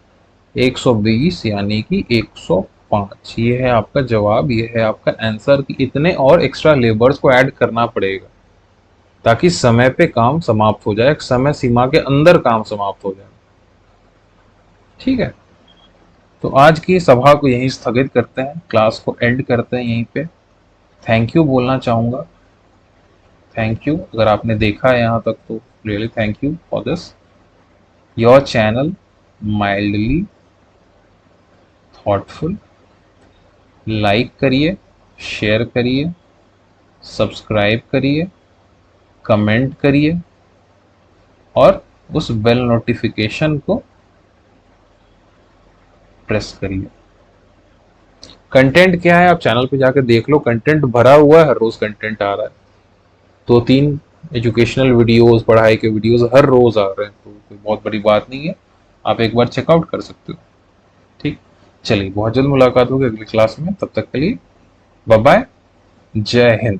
120 यानी कि 105। ये है आपका जवाब, ये है आपका आंसर कि इतने और एक्स्ट्रा लेबर्स को ऐड करना पड़ेगा ताकि समय पे काम समाप्त हो जाए, समय सीमा के अंदर काम समाप्त हो जाए। ठीक है, तो आज की सभा को यहीं स्थगित करते हैं, क्लास को एंड करते हैं यहीं पे। थैंक यू बोलना चाहूंगा, थैंक यू अगर आपने देखा है यहाँ तक तो really thank you for this your channel mildly thoughtful. Like करिए, शेयर करिए, सब्सक्राइब करिए, कमेंट करिए और उस बेल नोटिफिकेशन को प्रेस करिए। कंटेंट क्या है आप चैनल पे जाकर देख लो, कंटेंट भरा हुआ है, हर रोज कंटेंट आ रहा है। 2-3 एजुकेशनल वीडियोस, पढ़ाई के वीडियोस हर रोज आ रहे हैं, तो कोई बहुत बड़ी बात नहीं है, आप एक बार चेकआउट कर सकते हो। ठीक, चलिए बहुत जल्द मुलाकात होगी अगली क्लास में, तब तक के लिए बाय बाय, जय हिंद।